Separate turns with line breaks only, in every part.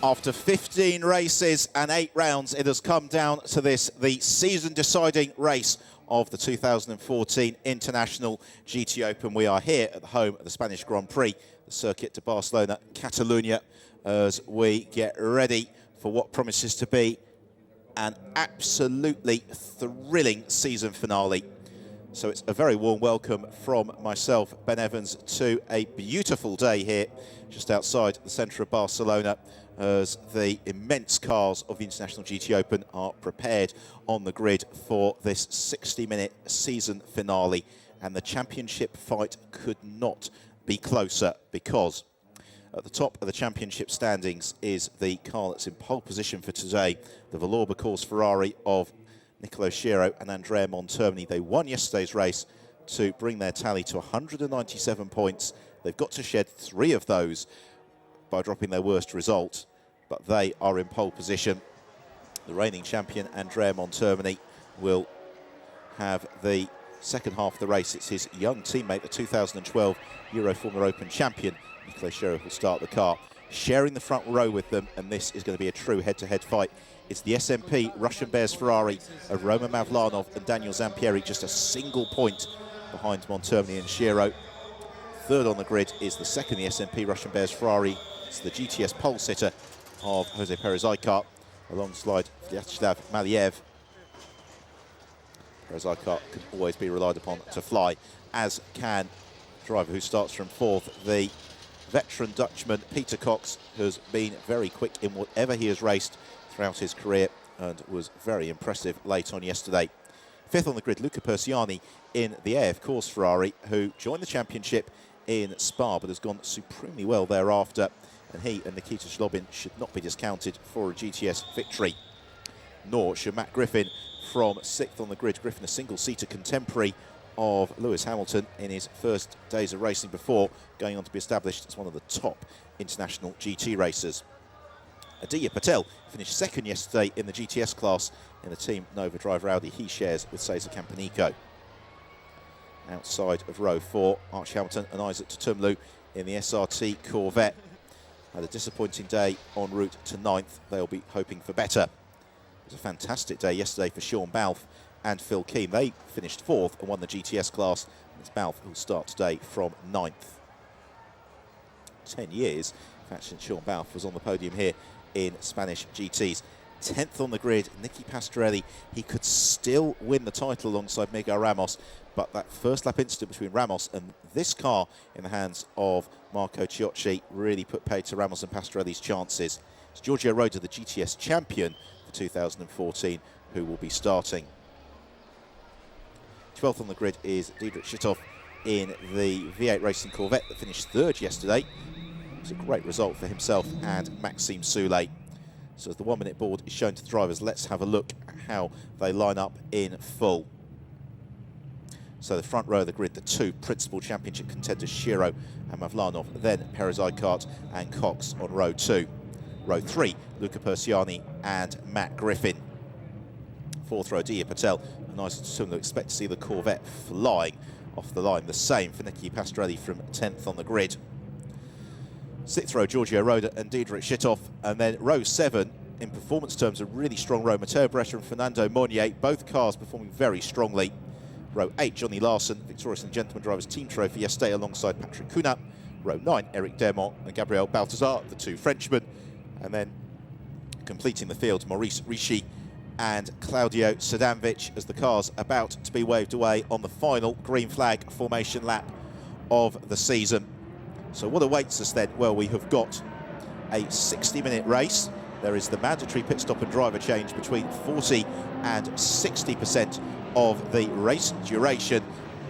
After 15 races and 8 rounds, it has come down to this, the season-deciding race of the 2014 International GTOpen. We are here at the home of the Spanish Grand Prix, the Circuit de Barcelona, Catalonia, as we get ready for what promises to be an absolutely thrilling season finale. So it's a very warm welcome from myself, Ben Evans, to a beautiful day here just outside the centre of Barcelona, as the immense cars of the International GTOpen are prepared on the grid for this 60-minute season finale. And the championship fight could not be closer, because at the top of the championship standings is the car that's in pole position for today, the Valour Course Ferrari of Nicolo Sciero and Andrea Montermini. They won yesterday's race to bring their tally to 197 points. They've got to shed 3 of those by dropping their worst result, but they are in pole position. The reigning champion, Andrea Montermini, will have the second half of the race. It's his young teammate, the 2012 Euro Formula Open champion, Nicolo Sciero, who'll start the car, sharing the front row with them, and this is going to be a true head-to-head fight. It's the SMP Russian Bears Ferrari of Roman Mavlanov and Daniel Zampieri, just a single point behind Montermini and Sciero. Third on the grid is the second, the SMP Russian Bears Ferrari. It's the GTS pole sitter of Jose Perez-Icar, alongside Vyacheslav Maliev. Perez-Icar can always be relied upon to fly, as can the driver who starts from 4th, the veteran Dutchman Peter Cox, who's been very quick in whatever he has raced throughout his career and was very impressive late on yesterday. 5th on the grid, Luca Persiani in the AF Course Ferrari, who joined the championship in Spa but has gone supremely well thereafter, and he and Nikita Shlobin should not be discounted for a GTS victory. Nor should Matt Griffin from 6th on the grid. Griffin, a single-seater contemporary of Lewis Hamilton in his first days of racing before going on to be established as one of the top international GT racers. Aditya Patel finished 2nd yesterday in the GTS class in the Team Nova driver Audi he shares with Cesar Campanico. Outside of row 4, Archie Hamilton and Isaac Tutumlu in the SRT Corvette. Had a disappointing day en route to 9th. They'll be hoping for better. It was a fantastic day yesterday for Sean Balfe and Phil Keane. They finished 4th and won the GTS class. It's Balfe who'll start today from 9th. 10 years, in fact, since Sean Balfe was on the podium here in Spanish GTs. 10th on the grid, Nicky Pastorelli. He could still win the title alongside Miguel Ramos, but that first lap incident between Ramos and this car in the hands of Marco Ciocci really put paid to Ramos and Pastorelli's chances. It's Giorgio Roda, the GTS champion for 2014, who will be starting. 12th on the grid is Diedrich Schitthoff in the V8 Racing Corvette that finished 3rd yesterday. It's a great result for himself and Maxime Soulet. So as the 1-minute board is shown to the drivers, let's have a look at how they line up in full. So the front row of the grid, the 2 principal championship contenders, Sciero and Mavlanov, then Perez-Icar and Cox on row 2. Row 3, Luca Persiani and Matt Griffin. 4th row, Aditya Patel and Isaac Tutumlu. Expect to see the Corvette flying off the line. The same for Nicky Pastorelli from 10th on the grid. 6th row, Giorgio Roda and Diedrich Schitthoff. And then row 7, in performance terms, a really strong row. Matteo Beretta and Fernando Monnier, both cars performing very strongly. Row 8, Johnny Larson, victorious in Gentleman Drivers Team Trophy yesterday alongside Patrick Cunha. Row 9, Eric Dermont and Gabriel Balthazar, the 2 Frenchmen. And then completing the field, Maurice Ricci and Claudio Sadanovic, as the car's about to be waved away on the final green flag formation lap of the season. So what awaits us then? Well, we have got a 60-minute race. There is the mandatory pit stop and driver change between 40 and 60% of the race duration.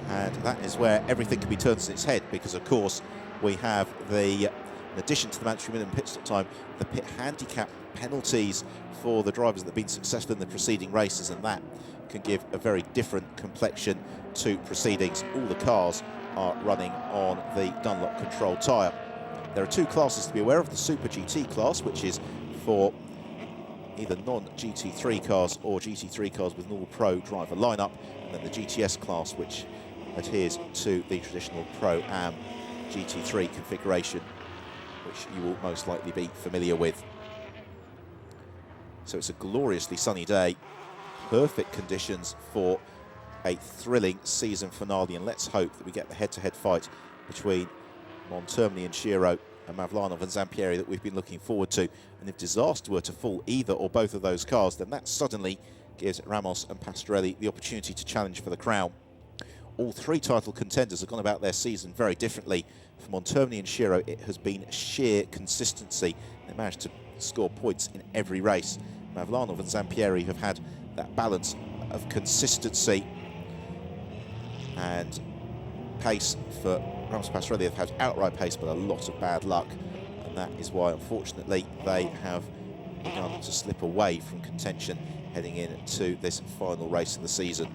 And that is where everything can be turned on its head, because, of course, we have the, in addition to the mandatory minimum pit stop time, the pit handicap penalties for the drivers that have been successful in the preceding races, and that can give a very different complexion to proceedings. All the cars are running on the Dunlop controlled tyre. There are 2 classes to be aware of: the Super GT class, which is for either non-GT3 cars or GT3 cars with an all-pro driver lineup, and then the GTS class, which adheres to the traditional Pro-Am GT3 configuration, which you will most likely be familiar with. So it's a gloriously sunny day, perfect conditions for a thrilling season finale, and let's hope that we get the head-to-head fight between Montermini and Shiro and Mavlanov and Zampieri that we've been looking forward to. And if disaster were to fall either or both of those cars, then that suddenly gives Ramos and Pastorelli the opportunity to challenge for the crown. All three title contenders have gone about their season very differently. For Montermini and Shiro, it has been sheer consistency. They managed to score points in every race. Mavlanov and Zampieri have had that balance of consistency and pace. For Ramos Pastorelli, they've had outright pace but a lot of bad luck, and that is why, unfortunately, they have begun to slip away from contention heading into this final race of the season.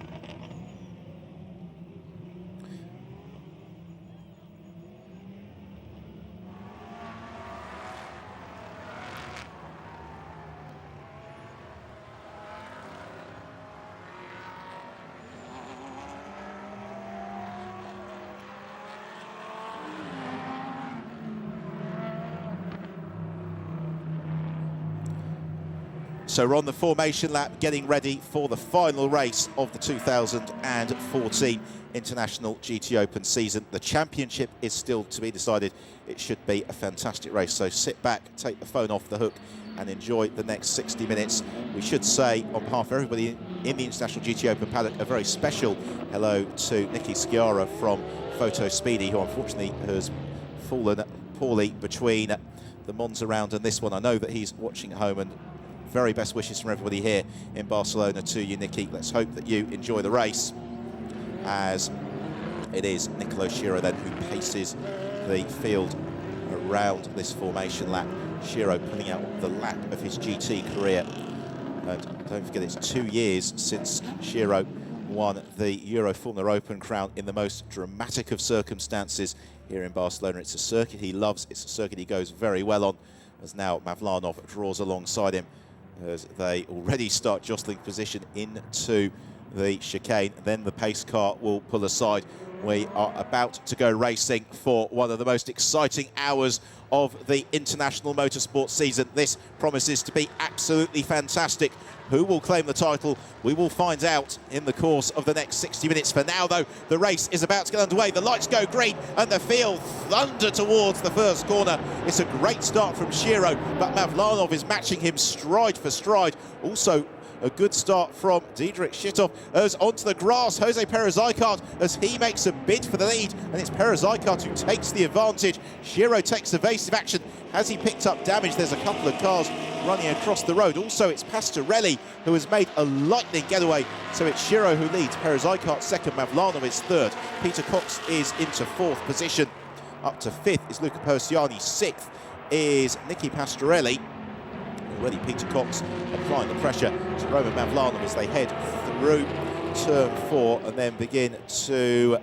So we're on the formation lap, getting ready for the final race of the 2014 International GTOpen season. The championship is still to be decided. It should be a fantastic race. So sit back, take the phone off the hook, and enjoy the next 60 minutes. We should say, on behalf of everybody in the International GTOpen paddock, a very special hello to Nicky Sciarra from Photo Speedy, who unfortunately has fallen poorly between the Monza round and this one. I know that he's watching at home, and very best wishes from everybody here in Barcelona to you, Nicky. Let's hope that you enjoy the race, as it is Nicolo Shiro then who paces the field around this formation lap. Shiro pulling out the lap of his GT career. And don't forget, it's 2 years since Shiro won the Euro Formula Open crown in the most dramatic of circumstances here in Barcelona. It's a circuit he loves, it's a circuit he goes very well on, as now Mavlanov draws alongside him as they already start jostling position into the chicane. Then the pace car will pull aside. We are about to go racing for one of the most exciting hours of the international motorsport season. This promises to be absolutely fantastic. Who will claim the title? We will find out in the course of the next 60 minutes. For now, though, the race is about to get underway. The lights go green and the field thunder towards the first corner. It's a great start from Shiro, but Mavlanov is matching him stride for stride. Also, a good start from Diedrich Schittorf as onto the grass. Jose Perez-Eichart as he makes a bid for the lead, and it's Perez-Eichart who takes the advantage. Shiro takes evasive action. Has he picked up damage? There's a couple of cars running across the road. Also, it's Pastorelli who has made a lightning getaway. So it's Shiro who leads. Perez-Eichart second, Mavlanov is third. Peter Cox is into fourth position. Up to fifth is Luca Persiani. Sixth is Nicky Pastorelli. Already Peter Cox applying the pressure to Roman Mavlanov as they head through turn 4 and then begin to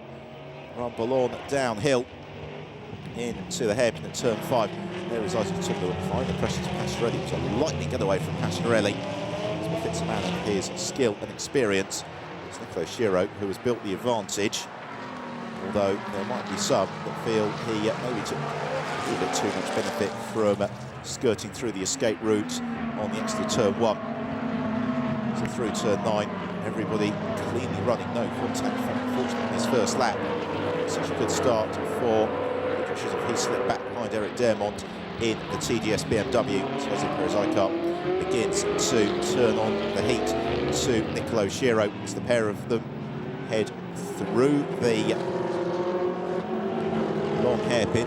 rumble on downhill into the hairpin at turn 5. There is Isaac Tumbler applying the pressure to Pastorelli. It was a lightning getaway from Pastorelli. This befits a man of his skill and experience. It's Nicolo Shiro who has built the advantage, although there might be some that feel he maybe took a little bit too much benefit from skirting through the escape route on the exit of turn 1. So through turn 9, everybody cleanly running, no contact, unfortunately, in his first lap. Such a good start for Schittorf. He slipped back behind Eric Dermont in the TDS BMW. So Jose Perez-Eichart begins to turn on the heat to Nicolo Shiro as the pair of them head through the long hairpin.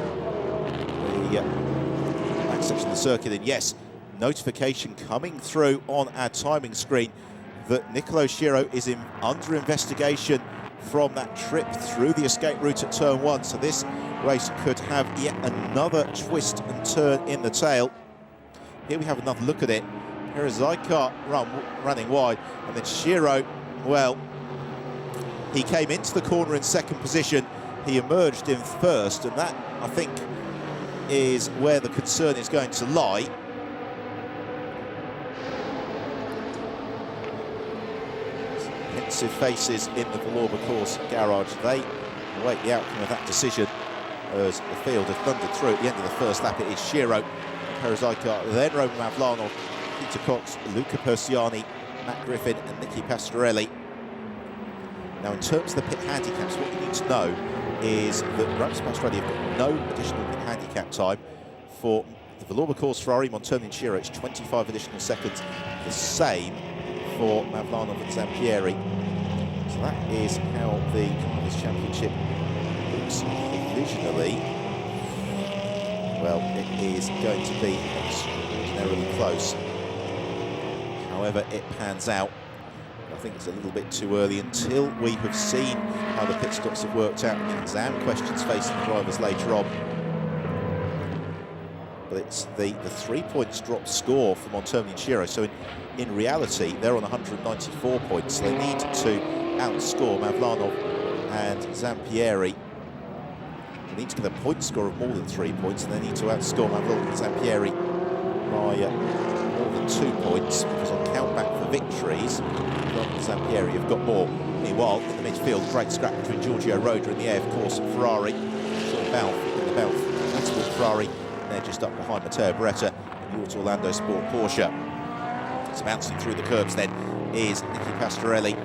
The section of the circuit, and yes, notification coming through on our timing screen that Nicolo Shiro is under investigation from that trip through the escape route at turn 1. So this race could have yet another twist and turn in the tail. Here we have another look at it. Perez-Eichart running wide, and then Shiro, well, he came into the corner in second position. He emerged in first, and that, I think, is where the concern is going to lie. Pensive faces in the Vallorba course garage. They await the outcome of that decision as the field has thundered through at the end of the first lap. It is Shiro, Perez-Eichart, then Roman Mavlanov, Peter Cox, Luca Persiani, Matt Griffin and Nicky Pastorelli. Now, in terms of the pit handicaps, what you need to know is that Grams Pastorelli have got no additional pit handicap time. For the Valour course Ferrari, Montoni and Shiro, it's 25 additional seconds. The same for Mavlanov and Zampieri. So that is how the Drivers' Championship looks provisionally. Well, it is going to be extraordinarily close. However it pans out, I think it's a little bit too early until we have seen how the pit stops have worked out and the exam questions facing the drivers later on. But it's the 3 points drop score for Montoni and Shiro. So in reality, they're on 194 points. So they need to outscore Mavlanov and Zampieri. They need to get a point score of more than 3 points, and they need to outscore Mavlanov and Zampieri by more than 2 points, because on countback for victories, Mavlanov and Zampieri have got more. Meanwhile, in the midfield, great scrap between Giorgio Roda in the air, of course, Ferrari. Sean Balfe in the Balfe Motorsport Ferrari. They're just up behind Matteo Beretta in the Auto Orlando Sport Porsche. So bouncing through the curbs then is Nicky Pastorelli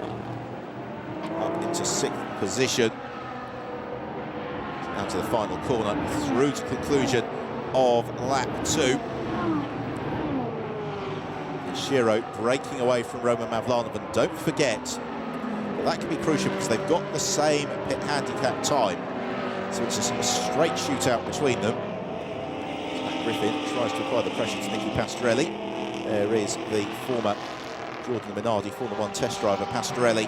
up into 6th position. Down to the final corner, through to conclusion of lap 2. And Shiro breaking away from Roman Mavlanov, and don't forget that can be crucial because they've got the same pit handicap time. So it's a straight shootout between them. Griffin tries to apply the pressure to Nicky Pastorelli. There is the former Jordan Minardi, Formula 1 test driver Pastorelli.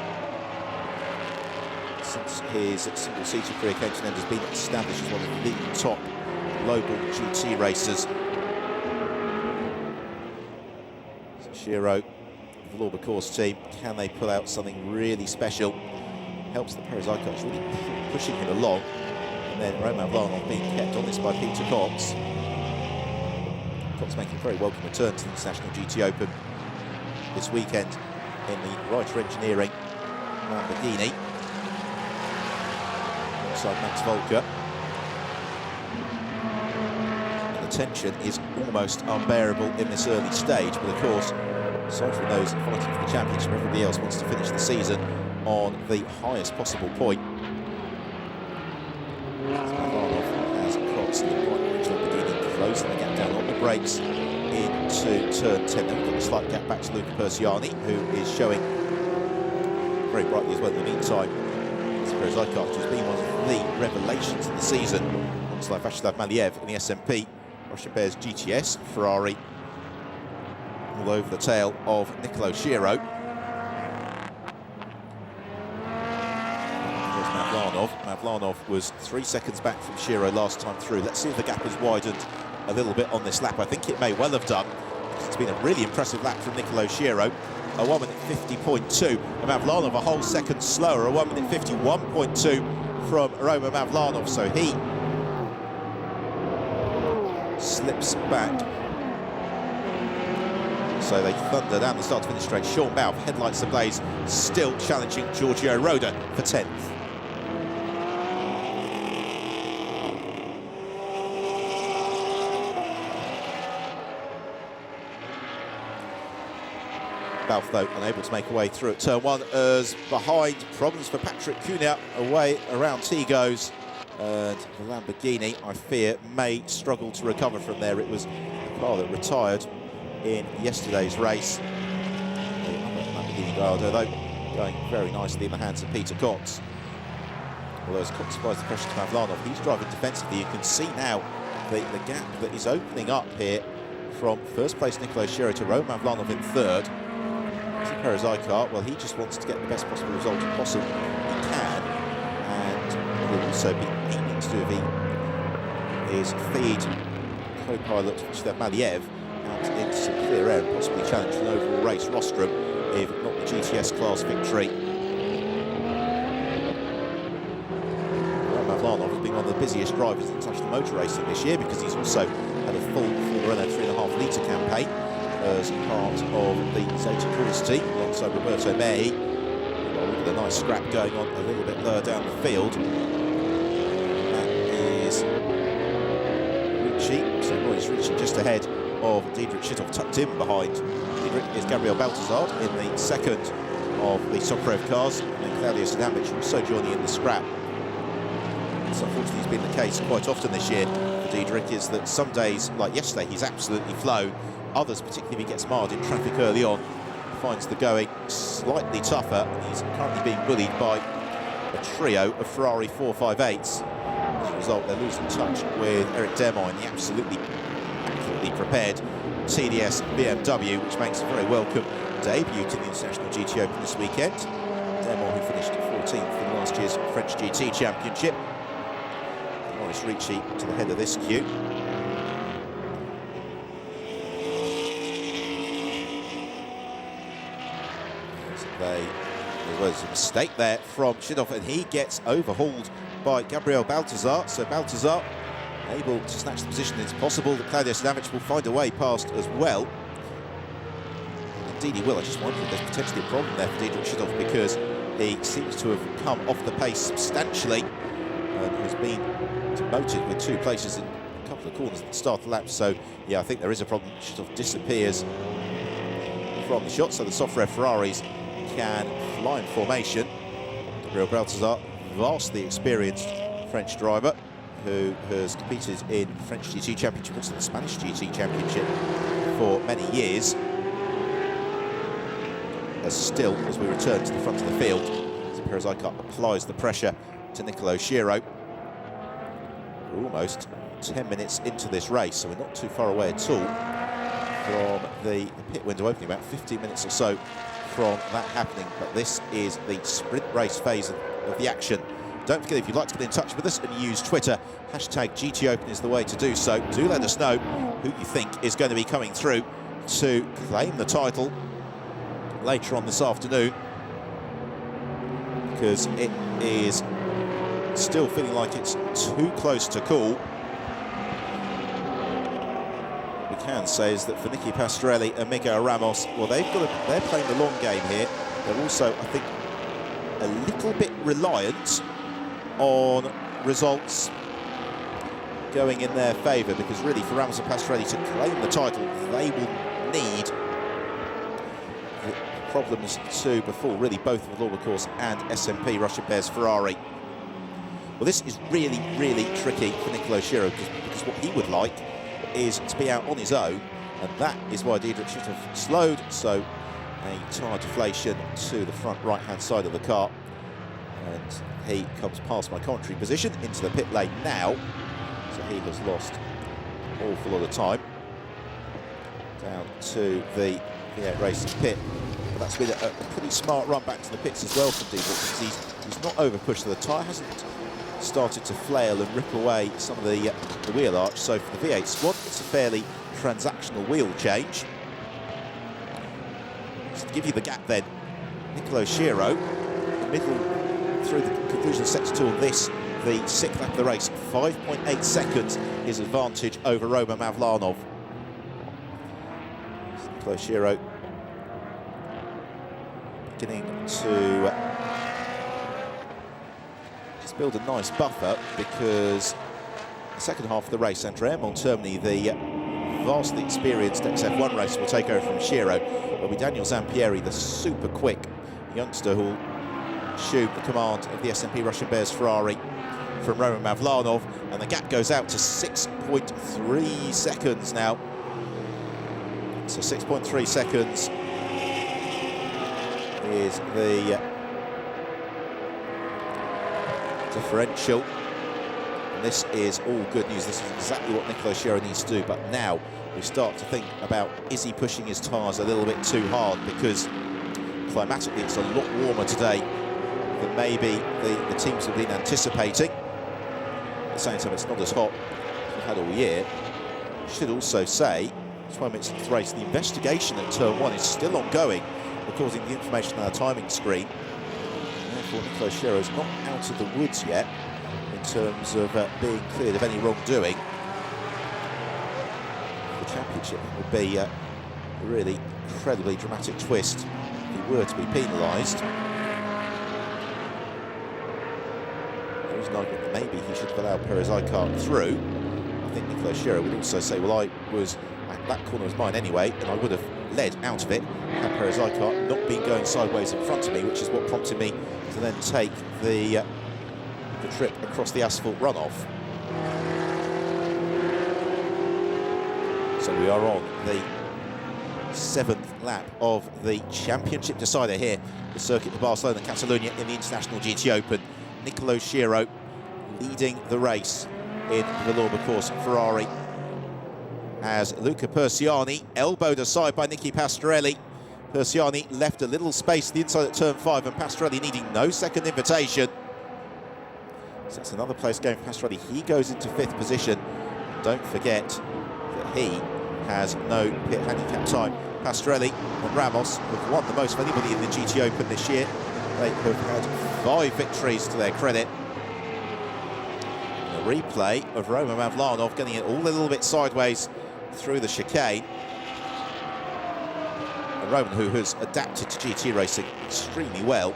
Since his single-seater career came to an end, has been established as one of the top global GT racers. So Shiro, the Valour course team, can they pull out something really special? Helps the Perez Icons really pushing him along. And then Roman Mavlanov being kept on this by Peter Cox. Cox making a very welcome return to the International GTOpen this weekend in the Reiter Engineering Lamborghini alongside Max Volker. And the tension is almost unbearable in this early stage, but of course, aside from those fighting for the championship, everybody else wants to finish the season on the highest possible point. Mavlanov has Cox in the bright orange Lamborghini, closing the gap down on the brakes into turn 10. Then we've got a slight gap back to Luca Persiani, who is showing very brightly as well in the meantime. Perez Icart, who's been one of the revelations of the season, alongside Vacislav Maliev in the SMP, Roche-Bear's GTS Ferrari, all over the tail of Nicolo Shiro. Here's Mavlanov. Mavlanov was 3 seconds back from Shiro last time through. Let's see if the gap has widened a little bit on this lap. I think it may well have done. It's been a really impressive lap from Nicolo Shiro. A 1 minute 50.2, and Mavlanov a whole second slower, a 1 minute 51.2 from Roman Mavlanov, so he slips back. So they thunder down the start to finish straight. Sean Balfe, headlights ablaze, still challenging Giorgio Roda for 10th. Balfe, though, unable to make a way through at turn 1 as behind. Problems for Patrick Cunha away around he goes. And the Lamborghini, I fear, may struggle to recover from there. It was a car that retired in yesterday's race. The other Lamborghini Gallardo, though, going very nicely in the hands of Peter Cox. Although as Cox applies the pressure to Mavlanov, he's driving defensively. You can see now the gap that is opening up here from first place Nicolo Shiro to Roman Mavlanov in third. Perez Icart, well, he just wants to get the best possible result possible he can, and he'll also be aiming to do if he is feed co-pilot Vacislav Maliev out into some clear air and possibly challenge an overall race rostrum, if not the GTS class victory. Mavlanov has been one of the busiest drivers in international motor racing this year, because he's also had a full Renault 3.5 litre campaign as part of the Zeta Course team alongside Roberto May. Well, we've got a nice scrap going on a little bit lower down the field. That is Ricci, so Roy's Ricci just ahead of Diedrich Schittoff tucked in behind Diedrich is Gabriel Baltazar in the second of the Soprev cars, and then Claudio Sadamic also joining in the scrap. So unfortunately has been the case quite often this year for Diedrich, is that some days, like yesterday, he's absolutely flown. Others, particularly if he gets marred in traffic early on, finds the going slightly tougher, and he's currently being bullied by a trio of Ferrari 458s. As a result, they're losing touch with Eric Dermine, the absolutely accurately prepared TDS BMW, which makes a very welcome debut to the International GTOpen this weekend. Dermine, who finished 14th in last year's French GT Championship. Maurice Ricci to the head of this queue. There was a mistake there from Schittoff, and he gets overhauled by Gabriel Baltazar. So Baltazar able to snatch the position. It's possible that Claudio Sadamic will find a way past as well. Indeed he will. I just wonder if there's potentially a problem there for Diedrich Schittoff, because he seems to have come off the pace substantially and has been demoted with 2 places in a couple of corners at the start of the lap. So yeah, I think there is a problem. Schittoff disappears from the shot, so the Software Ferraris can fly in formation. Gabriel Baltazar, vastly experienced French driver who has competed in the French GT Championship, also the Spanish GT Championship for many years. As we return to the front of the field, as Perez Icar applies the pressure to Nicolo Schiro. We're almost 10 minutes into this race, so we're not too far away at all from the pit window opening, about 15 minutes or so from that happening. But this is the sprint race phase of the action. Don't forget, if you'd like to get in touch with us and use Twitter, hashtag GTOpen is the way to do so. Do let us know who you think is going to be coming through to claim the title later on this afternoon, because it is still feeling like it's too close to call. What we can say is that for Nicky Pastorelli and Miguel Ramos, well, they're playing the long game here. They're also, I think, a little bit reliant on results going in their favour, because really for Ramos and Pastorelli to claim the title, they will need the problems to befall really both of Laura Course and SMP Russian Bears Ferrari. Well, this is really, really tricky for Nicolo Schiro, because what he would like is to be out on his own, and that is why Diedrich Schittoff slowed. So a tyre deflation to the front right-hand side of the car, and he comes past my commentary position into the pit lane now, so he has lost an awful lot of time down to the V8 Racing pit. But that's been a pretty smart run back to the pits as well from Diedrich, because he's not over-pushed, so the tyre hasn't started to flail and rip away some of the wheel arch. So for the V8 squad, it's a fairly transactional wheel change. Just to give you the gap then, Nicolo Schiro, middle through the conclusion of sector 2 on this, the 6th lap of the race, 5.8 seconds his advantage over Roman Mavlanov. Nicolo Schiro beginning to just build a nice buffer, because the second half of the race, Andrea Montermini, the vastly experienced XF1 racer, will take over from Schiro. It'll be Daniel Zampieri, the super quick youngster, who will assume the command of the SMP Russian Bears Ferrari from Roman Mavlanov, and the gap goes out to 6.3 seconds now. So 6.3 seconds is the differential. And this is all good news. This is exactly what Nicolo Schiro needs to do. But now we start to think about, is he pushing his tyres a little bit too hard? Because climatically it's a lot warmer today than maybe the teams have been anticipating. At the same time, it's not as hot as we've had all year. I should also say, 12 minutes into the race, the investigation at turn 1 is still ongoing, according to the information on our timing screen. And therefore, Nicolo Schiro is not out of the woods yet in terms of being cleared of any wrongdoing. The championship would be a really incredibly dramatic twist if he were to be penalised. There is an argument that maybe he should have allowed Perez Icar through. I think Nicolo Schiro would also say, well, I was That corner was mine anyway, and I would have led out of it had Perez Icart not been going sideways in front of me, which is what prompted me to then take the trip across the asphalt runoff. So we are on the 7th lap of the championship decider here, the circuit of Barcelona, Catalonia in the International GTOpen. Nicolo Schiro leading the race in the Villorba course Ferrari, as Luca Persiani elbowed aside by Nicky Pastorelli. Persiani left a little space to the inside at turn 5, and Pastorelli needing no second invitation. So that's another place going for Pastorelli. He goes into 5th position. Don't forget that he has no pit handicap time. Pastorelli and Ramos have won the most of anybody in the GTOpen this year. They have had 5 victories to their credit. A replay of Roman Mavlanov getting it all a little bit sideways through the chicane. And Roman, who has adapted to GT racing extremely well.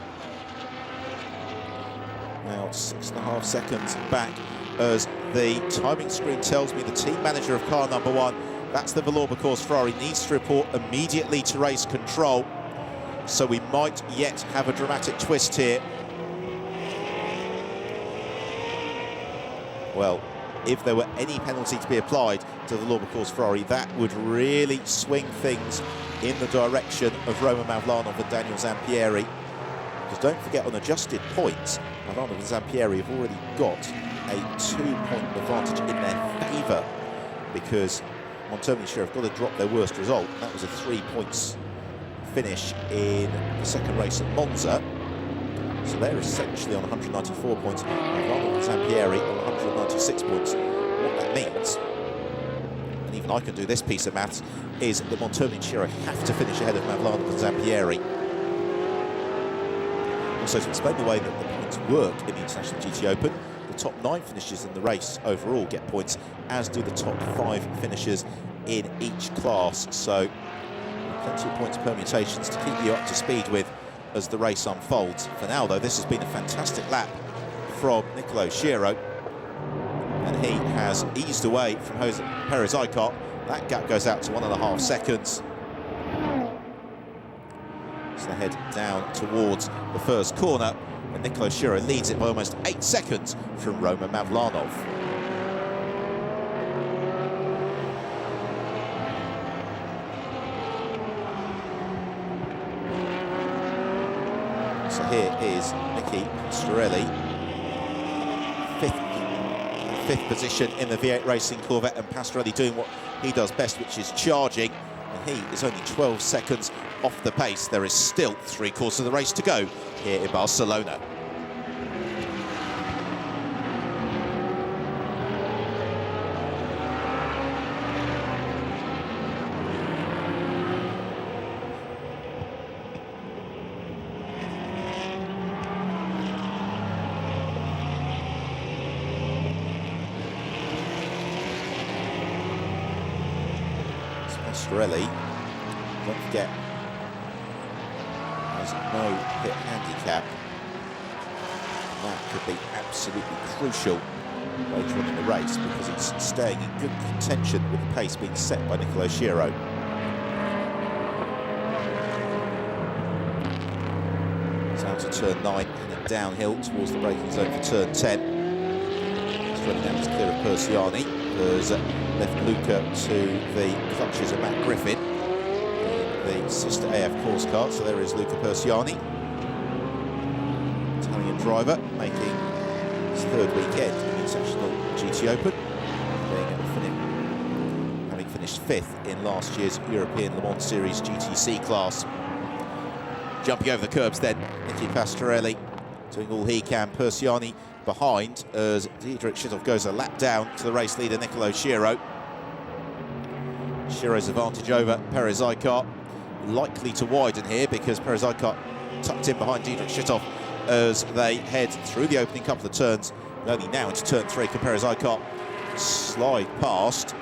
Now 6.5 seconds back as the timing screen tells me the team manager of car number 1, that's the Villorba course Ferrari, needs to report immediately to race control. So we might yet have a dramatic twist here. Well, if there were any penalty to be applied to the Villorba course Ferrari, that would really swing things in the direction of Roman Mavlanov and Daniel Zampieri. Because don't forget, on adjusted points, Mavlanov and Zampieri have already got a 2-point advantage in their favour, because Montoni and Schiro have got to drop their worst result. That was a 3 points finish in the second race at Monza. So they're essentially on 194 points, Mavlanov and Zampieri on 196 points. What that means, and even I can do this piece of maths, is that Montoni and Schiro have to finish ahead of Mavlanov and Zampieri. Also, to explain the way that the points work in the International GTOpen, the top 9 finishers in the race overall get points, as do the top 5 finishers in each class. So plenty of points permutations to keep you up to speed with as the race unfolds. For now, though, this has been a fantastic lap from Nicolo Schiro, and he has eased away from Perez Icart. That gap goes out to 1.5 seconds. So they head down towards the first corner, and Nicolo Schiro leads it by almost 8 seconds from Roman Mavlanov. So here is Nicky Pastorelli, 5th position in the V8 Racing Corvette, and Pastorelli doing what he does best, which is charging. And he is only 12 seconds off the pace. There is still 3/4 of the race to go here in Barcelona. Pastorelli, don't forget, has no pit handicap. That could be absolutely crucial later on in the race, because it's staying in good contention with the pace being set by Nicolo Schiro. Down to turn 9 and then downhill towards the braking zone for turn 10. Pastorelli now is clear of Persiani, has left Luca to the clutches of Matt Griffin in the sister AF course car. So there is Luca Persiani, Italian driver, making his 3rd weekend in the International GTOpen, having finished 5th in last year's European Le Mans Series GTC class. Jumping over the curbs then, Nicky Pastorelli doing all he can. Persiani behind as Diedrich Schittorf goes a lap down to the race leader Nicolo Schiro. Schiro's advantage over Perez Icart likely to widen here, because Perez Icart tucked in behind Diedrich Schittorf as they head through the opening couple of turns. And only now into turn 3 can Perez Icart slide past.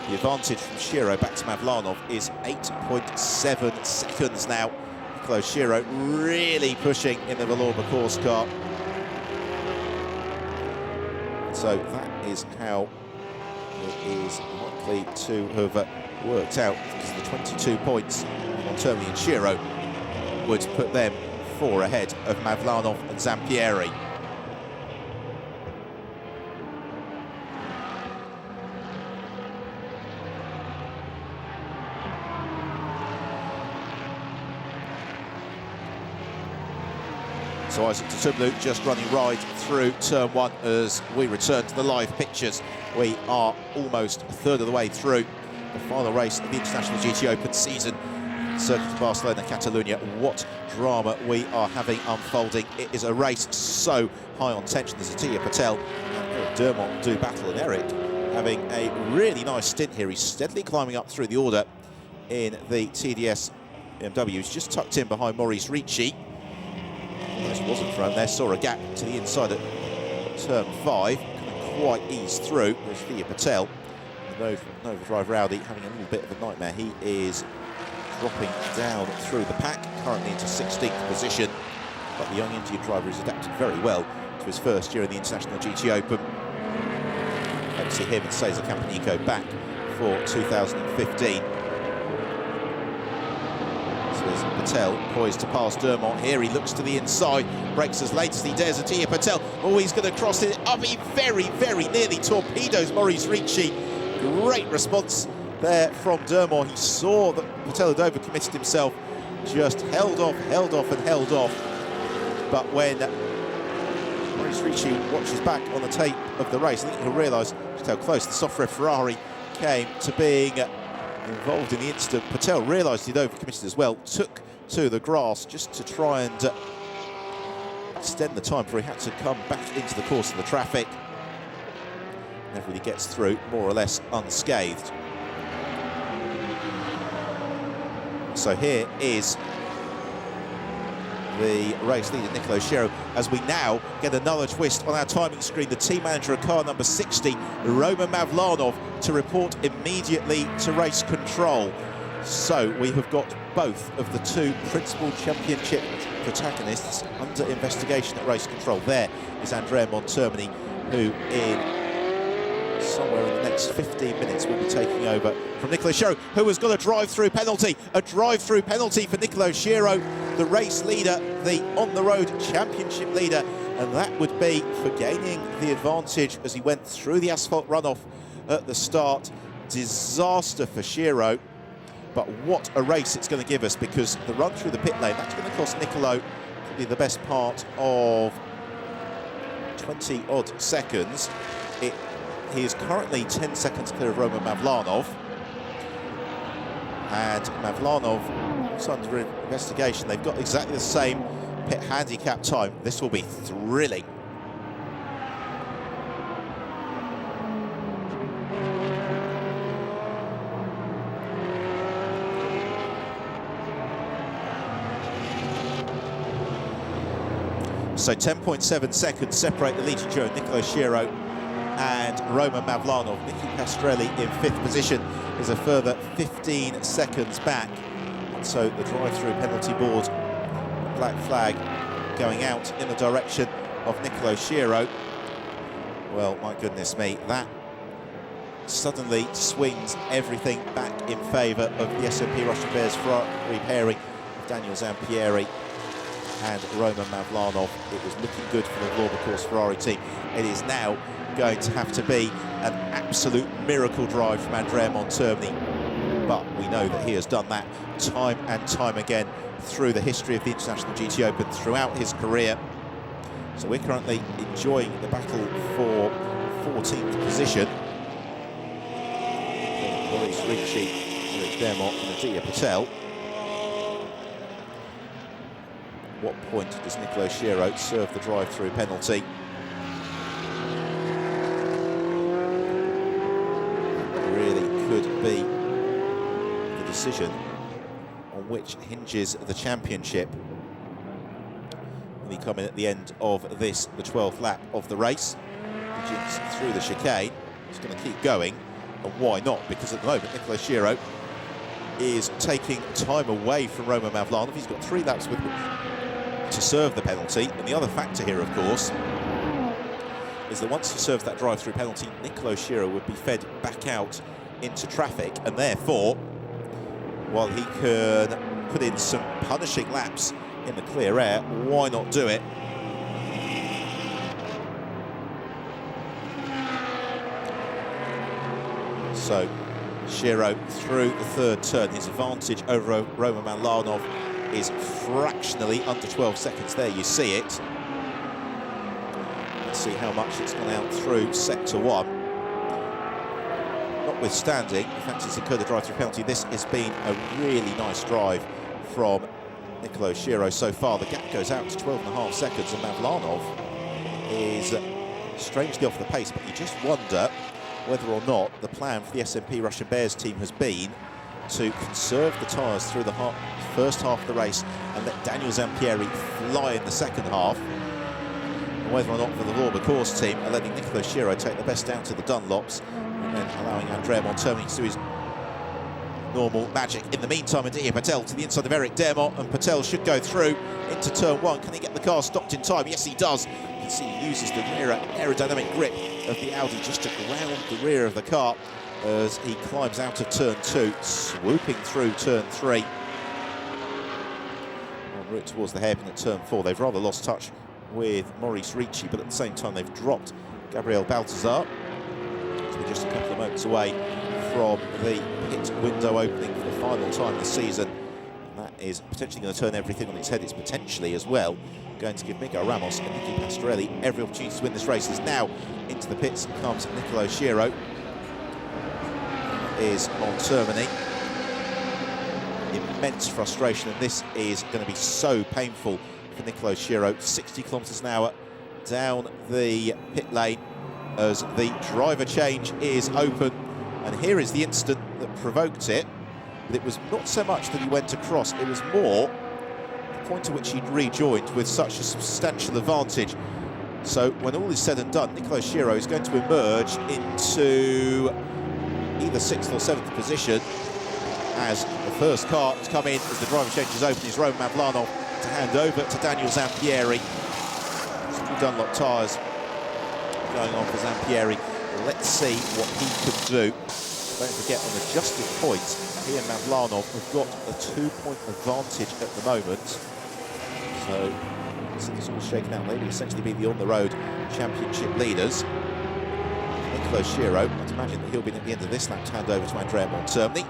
The advantage from Schiro back to Mavlanov is 8.7 seconds now. Nicolo Schiro really pushing in the Villorba course car. So that is how it is likely to have worked out, because the 22 points on Termini and Shiro would put them 4 ahead of Mavlanov and Zampieri. So Isaac Tutublu just running right through turn 1 as we return to the live pictures. We are almost a third of the way through the final race of the International GTOpen season. Circuit of Barcelona, Catalonia. What drama we are having unfolding. It is a race so high on tension. There's Atiya Patel and Eric Dermont do battle, and Eric having a really nice stint here. He's steadily climbing up through the order in the TDS BMW. He's just tucked in behind Maurice Ricci. This wasn't thrown there, saw a gap to the inside at turn 5, couldn't quite ease through. There's Atiya Patel, the Nova driver Rowdy, having a little bit of a nightmare. He is dropping down through the pack, currently into 16th position, but the young Indian driver has adapted very well to his first year in the International GTOpen. Hope to see him and Cesar Campanico back for 2015. So there's Patel poised to pass Dermont here. He looks to the inside, brakes as late as he dares. Atiya Patel, oh, he's going to cross it up. He very, very nearly torpedoes Maurice Ricci. Great response there from Dermont. He saw that Patel had overcommitted himself, just held off, and held off. But when Maurice Ricci watches back on the tape of the race, I think he'll realise just how close the software Ferrari came to being involved in the incident. Patel realised he'd overcommitted as well, took to the grass just to try and extend the time before he had to come back into the course of the traffic. Never really gets through, more or less unscathed. So here is the race leader, Nicolo Shiro, as we now get another twist on our timing screen. The team manager of car number 60, Roman Mavlanov, to report immediately to race control. So we have got both of the 2 principal championship protagonists under investigation at race control. There is Andrea Montermini, who in somewhere in the next 15 minutes will be taking over from Nicolo Shiro, who has got a drive-through penalty. A drive-through penalty for Nicolo Shiro, the race leader, the on-the-road championship leader, and that would be for gaining the advantage as he went through the asphalt runoff at the start. Disaster for Shiro, but what a race it's going to give us, because the run through the pit lane, that's going to cost Nicolo probably the best part of 20-odd seconds. He is currently 10 seconds clear of Roman Mavlanov. And Mavlanov is under investigation. They've got exactly the same pit handicap time. This will be thrilling. So 10.7 seconds separate the leading duo, Nicolo Shiro and Roman Mavlanov. Nicky Pastrelli in 5th position is a further 15 seconds back. And so the drive-through penalty board, black flag going out in the direction of Nicolo Shiro. Well, my goodness me, that suddenly swings everything back in favour of the SMP Russian Bears Ferrari pairing of Daniel Zampieri and Roman Mavlanov. It was looking good for the Vlorba Course Ferrari team. It is now going to have to be an absolute miracle drive from Andrea Montermini, but we know that he has done that time and time again through the history of the International GTOpen, throughout his career. So we're currently enjoying the battle for 14th position. Maurice Ricci, Eric Dermont and Atiya Patel. What point does Nicolo Shiro serve the drive-through penalty? Could be the decision on which hinges the championship. When we come in at the end of this, the 12th lap of the race, begins through the chicane. He's going to keep going, and why not? Because at the moment, Nicolo Shiro is taking time away from Roman Mavlanov. He's got 3 laps with him to serve the penalty, and the other factor here, of course, is that once he serves that drive-through penalty, Nicolo Schiro would be fed back out into traffic, and therefore, while he can put in some punishing laps in the clear air, why not do it? So Schiro through the third turn. His advantage over Roman Mavlanov is fractionally under 12 seconds there. You see it. Let's see how much it's gone out through sector 1. Notwithstanding the fact he's incurred the drive-through penalty, this has been a really nice drive from Nicolo Schiro so far. The gap goes out to 12.5 seconds, and Mavlanov is strangely off the pace, but you just wonder whether or not the plan for the SMP Russian Bears team has been to conserve the tyres through the first half of the race and let Daniel Zampieri fly in the second half, and whether or not for the Vauban course team are letting Nicolo Schiro take the best down to the Dunlops and then allowing Andrea Montermini to do his normal magic. In the meantime, Aditya Patel to the inside of Eric Dermot, and Patel should go through into turn 1. Can he get the car stopped in time? Yes, he does. You can see he uses the rear aerodynamic grip of the Audi just to ground the rear of the car as he climbs out of turn 2, swooping through turn 3. En route towards the hairpin at turn 4. They've rather lost touch with Maurice Ricci, but at the same time they've dropped Gabriel Baltazar. So we're just a couple of moments away from the pit window opening for the final time this season. And that is potentially going to turn everything on its head. It's potentially as well going to give Miguel Ramos and Nicky Pastorelli every opportunity to win this race. As now into the pits comes Nicolo Schiro. Is Montermini. Immense frustration, and this is going to be so painful for Nicolo Schiro. 60 kilometres an hour down the pit lane as the driver change is open, and here is the incident that provoked it. But it was not so much that he went across, it was more the point at which he'd rejoined with such a substantial advantage. So when all is said and done, Nicolo Schiro is going to emerge into either 6th or 7th position as the first car to come in as the driver change is open is Roman Mavlanov to hand over to Daniel Zampieri. Some Dunlop tyres going on for Zampieri. Let's see what he can do. Don't forget, on adjusted points, he and Mavlanov have got a 2-point advantage at the moment. So it's all shaken out. They will essentially be the on-the-road championship leaders. Nicolo Schiro, I'd imagine that he'll be at the end of this lap to hand over to Andrea Montermini.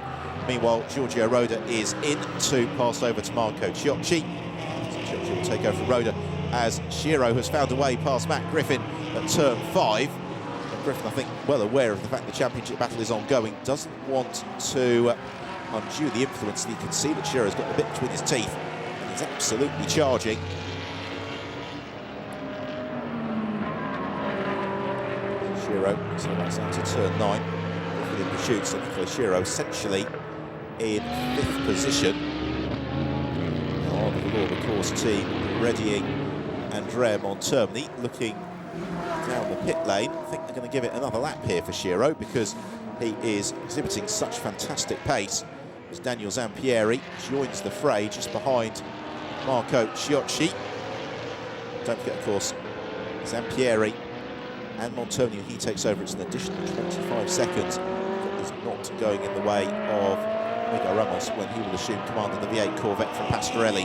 Meanwhile, Giorgio Roda is in to pass over to Marco Ciocci. So Ciocci will take over from Roda as Schiro has found a way past Matt Griffin at turn 5. And Griffin, I think, well aware of the fact the championship battle is ongoing, doesn't want to undo the influence, and you can see that Schiro's got the bit between his teeth and he's absolutely charging. Schiro, so that's out to turn 9. Griffin in pursuit, so Nicolo Schiro essentially in 5th position. Now the Vauban course team readying Andrea Montermini, looking down the pit lane. I think they're going to give it another lap here for Schiro because he is exhibiting such fantastic pace as Daniel Zampieri joins the fray just behind Marco Ciocci. Don't forget, of course, Zampieri and Montermini, he takes over, it's an additional 25 seconds that is not going in the way of Miguel Ramos when he will assume command of the V8 Corvette from Pastorelli.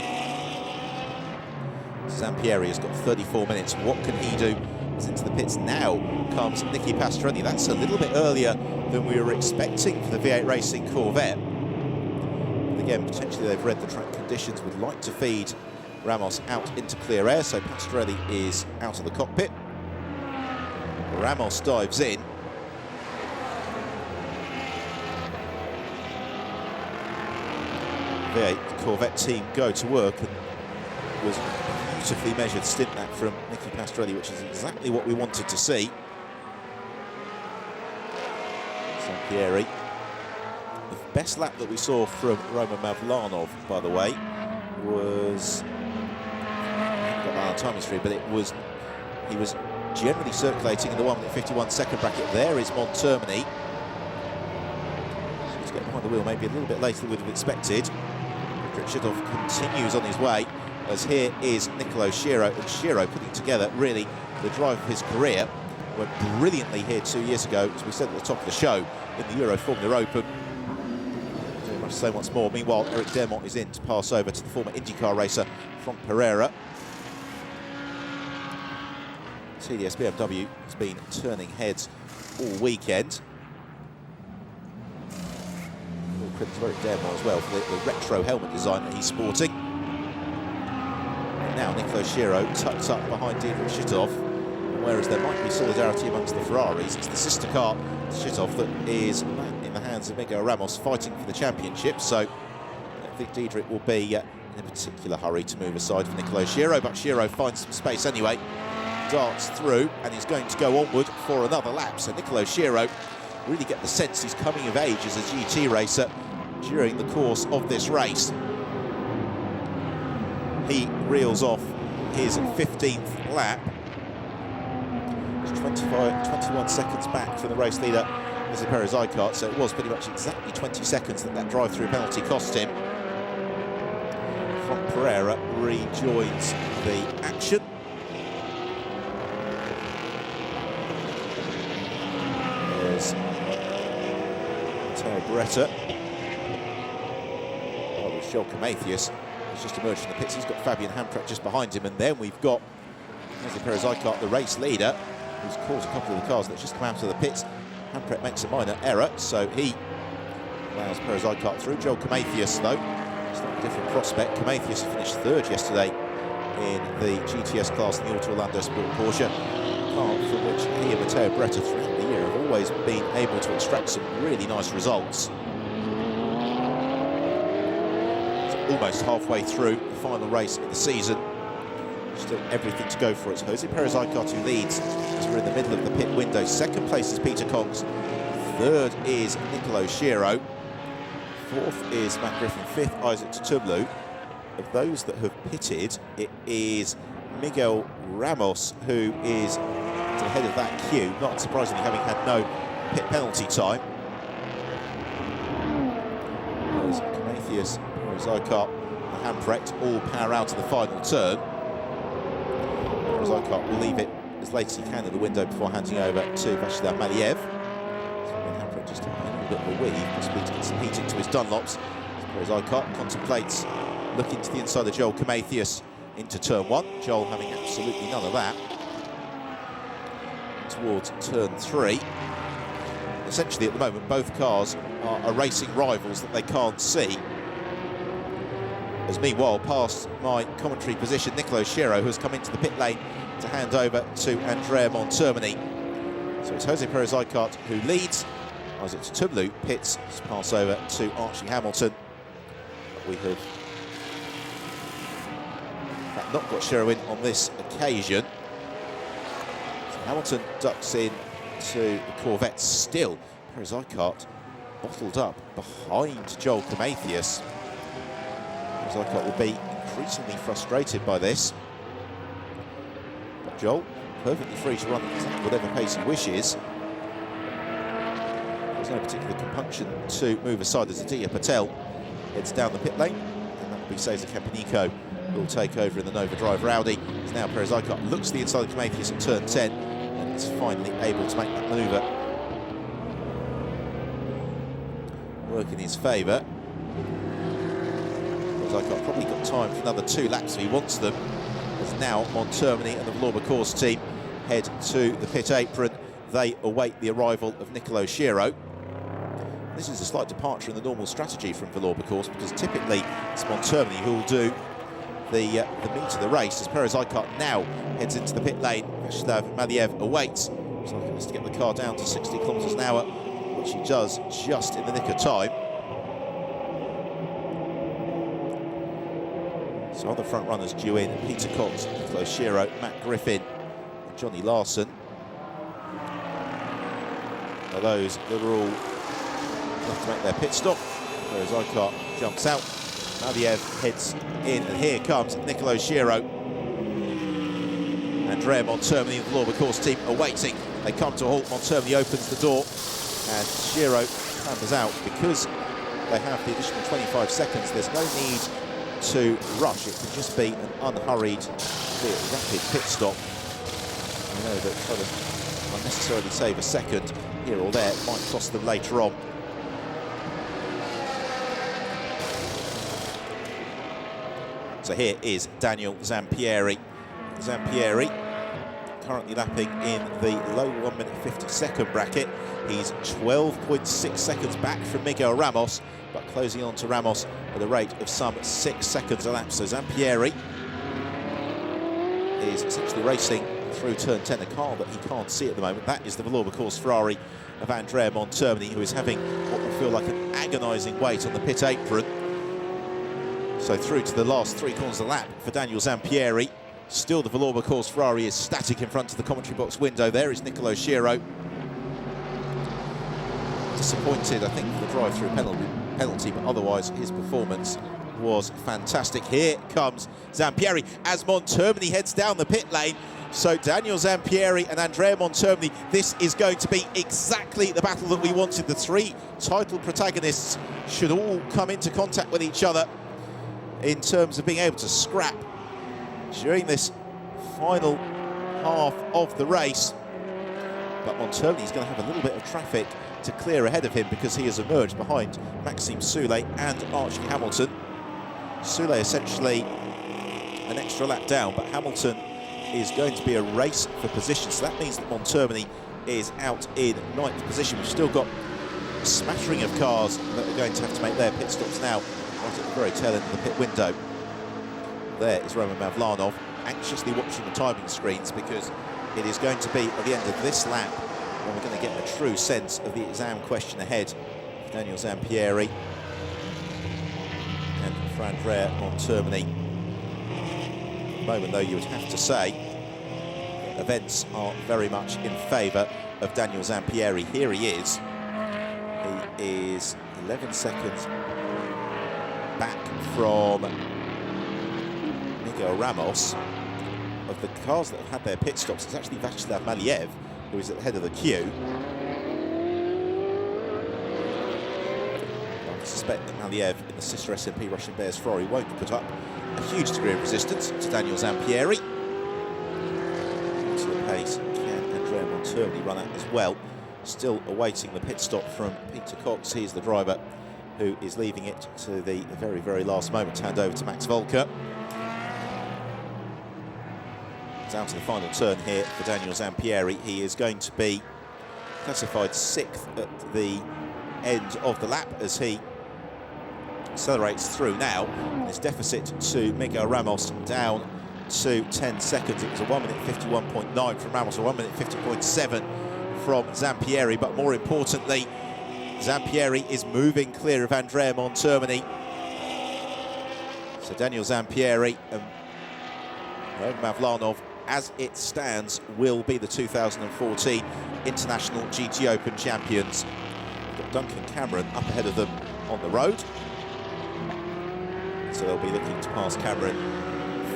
Zampieri has got 34 minutes. What can he do? He's into the pits. Now comes Nicky Pastorelli. That's a little bit earlier than we were expecting for the V8 Racing Corvette. And again, potentially they've read the track conditions, would like to feed Ramos out into clear air, so Pastorelli is out of the cockpit. Ramos dives in. The Corvette team go to work, and was a beautifully measured stint that from Nicky Pastorelli, which is exactly what we wanted to see. Zampieri. The best lap that we saw from Roman Mavlanov, by the way, was, I haven't got that on time history, but he was generally circulating in the 1 minute 51 second bracket. There is Montermini. He's getting behind the wheel maybe a little bit later than we would have expected. Richardov continues on his way, as here is Nicolo Schiro, and Schiro putting together really the drive of his career went brilliantly here 2 years ago, as we said at the top of the show, in the Euro Formula Open. Very much so once more. Meanwhile, Eric Dermont is in to pass over to the former IndyCar racer, Frank Pereira. TDS BMW has been turning heads all weekend. All credit to Eric Dermont as well for the retro helmet design that he's sporting. And now Nicolo Schiro tucks up behind Dietrich Schütthoff. Whereas there might be solidarity amongst the Ferraris, it's the sister car, Schütthoff, that is in the hands of Miguel Ramos fighting for the championship. So I don't think Dietrich will be in a particular hurry to move aside for Nicolo Schiro, but Schiro finds some space anyway. Darts through and he's going to go onward for another lap. So Nicolo Schiro, really get the sense he's coming of age as a GT racer during the course of this race. He reels off his 15th lap. He's 21 seconds back from the race leader, José Pérez Aycart, so it was pretty much exactly 20 seconds that drive-through penalty cost him. Frank Pereira rejoins the action. There's Matteo Beretta. Oh, there's Joel Comathius. He's just emerged from the pits. He's got Fabian Hamprek just behind him, and then we've got José Pérez Aycart, the race leader, who's caused a couple of the cars that just come out of the pits. Hamprek makes a minor error, so he allows Pérez Aycart through. Joel Comathius, though, slightly different prospect. Comathius finished third yesterday in the GTS class in the Auto Orlando Sport Porsche, car from which he and Matteo Beretta throughout the year have always been able to extract some really nice results. So almost halfway through the final race of the season. Still everything to go for. It's José Pérez Aycart who leads as we're in the middle of the pit window. Second place is Peter Kongs. Third is Nicolo Schiro. Fourth is Matt Griffin. Fifth, Isaac Tutublu. Of those that have pitted, it is Miguel Ramos who is to the head of that queue, not surprisingly having had no pit penalty time. There's Comathius, Pérez Aycart and Hamprek all power out of the final turn. Aycart will leave it as late as he can in the window before handing over to Vashidar Maliev. So Hamprek just a little bit of a weave, possibly to get some heat into his Dunlops. Whereas Aycart contemplates looking to the inside of Joel Comathius into turn one. Joel having absolutely none of that. Towards turn three. Essentially at the moment both cars are racing rivals that they can't see. As meanwhile, past my commentary position, Nicolo Schiro, who has come into the pit lane to hand over to Andrea Montermini. So it's José Pérez Aycart who leads. Isaac Tutublu pits his pass over to Archie Hamilton. But we have not got Schiro in on this occasion. So Hamilton ducks in to the Corvette still. Pérez Aycart bottled up behind Joel Comathius. Aycart will be increasingly frustrated by this. But Joel, perfectly free to run at whatever pace he wishes. There's no particular compunction to move aside as Aditya Patel heads down the pit lane. And that will be Cesar Campanico who will take over in the Nova Driver Audi. As now Pérez Aycart looks to the inside of Comathius at turn 10 and is finally able to make that manoeuvre work in his favour. Aycart probably got time for another 2 laps if he wants them. As now Montermini and the Vlorba course team head to the pit apron. They await the arrival of Nicolo Schiro. This is a slight departure in the normal strategy from Vlorba course, because typically it's Montermini who will do the meat of the race. As Pérez Aycart now heads into the pit lane, Vyacheslav Maliev awaits. So he has to get the car down to 60 kilometres an hour, which he does just in the nick of time. So other front runners due in: Peter Kongs, Nicolo Schiro, Matt Griffin, and Johnny Larson. Are those that are all left to make their pit stop. Whereas Aycart jumps out, Maliev heads in, and here comes Nicolo Schiro. Andrea Montermini, the Vlorba course team, are waiting. They come to a halt. Montermini opens the door, and Schiro clambers out. Because they have the additional 25 seconds, there's no need to rush. It can just be an unhurried, rapid pit stop. I know that unnecessarily save a second here or there. It might cost them later on. So here is Daniel Zampieri. Zampieri currently lapping in the low 1 minute 50-second bracket. He's 12.6 seconds back from Miguel Ramos, but closing on to Ramos at a rate of some 6 seconds a lap. So Zampieri is essentially racing through turn 10, a car that he can't see at the moment. That is the Valour course Ferrari of Andrea Montermini, who is having what will feel like an agonising wait on the pit apron. So through to the last 3 corners of the lap for Daniel Zampieri. Still the Valour course Ferrari is static in front of the commentary box window. There is Nicolo Schiro. Disappointed, I think, for the drive-through penalty, but otherwise his performance was fantastic. Here comes Zampieri as Montermini heads down the pit lane. So Daniel Zampieri and Andrea Montermini, this is going to be exactly the battle that we wanted. The 3 title protagonists should all come into contact with each other in terms of being able to scrap during this final half of the race. But Montermini is going to have a little bit of traffic to clear ahead of him because he has emerged behind Maxime Soulet and Archie Hamilton. Soulet essentially an extra lap down, but Hamilton is going to be a race for position. So that means that Montermini is out in 9th position. We've still got a smattering of cars that are going to have to make their pit stops now, right at the very tail end of the pit window. There is Roman Mavlanov, anxiously watching the timing screens, because it is going to be at the end of this lap when we're going to get a true sense of the exam question ahead for Daniel Zampieri and for Andrea Montermini. At the moment, though, you would have to say that events are very much in favour of Daniel Zampieri. Here he is. He is 11 seconds back from Miguel Ramos. Of the cars that have had their pit stops, it's actually Vyacheslav Maliev who is at the head of the queue. I suspect that Maliev in the sister SMP Russian Bears Ferrari won't put up a huge degree of resistance to Daniel Zampieri. To the pace can Andrea Montermini run at as well. Still awaiting the pit stop from Peter Cox. He's the driver who is leaving it to the very, very last moment to hand over to Max Volker. Down to the final turn here for Daniel Zampieri. He is going to be classified 6th at the end of the lap as he accelerates through now. His deficit to Miguel Ramos down to 10 seconds. It was a 1 minute 51.9 from Ramos, a 1 minute 50.7 from Zampieri, but more importantly, Zampieri is moving clear of Andrea Montermini. So Daniel Zampieri and Roman Mavlanov, as it stands, will be the 2014 International GTOpen champions. We've got Duncan Cameron up ahead of them on the road. So they'll be looking to pass Cameron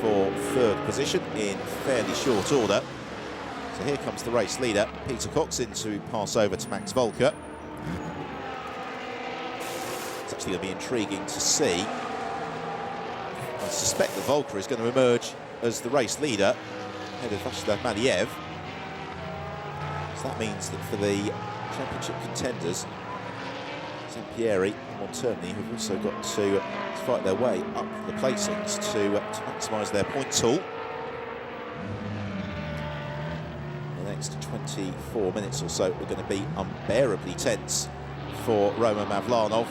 for 3rd position in fairly short order. So here comes the race leader, Peter Cox, in to pass over to Max Volker. It's actually going to be intriguing to see. I suspect that Volker is going to emerge as the race leader, ahead of Vyacheslav Maliev. So that means that for the championship contenders, Zampieri and Montermini have also got to fight their way up the placings to maximise their points haul. The next 24 minutes or so are going to be unbearably tense for Roman Mavlanov.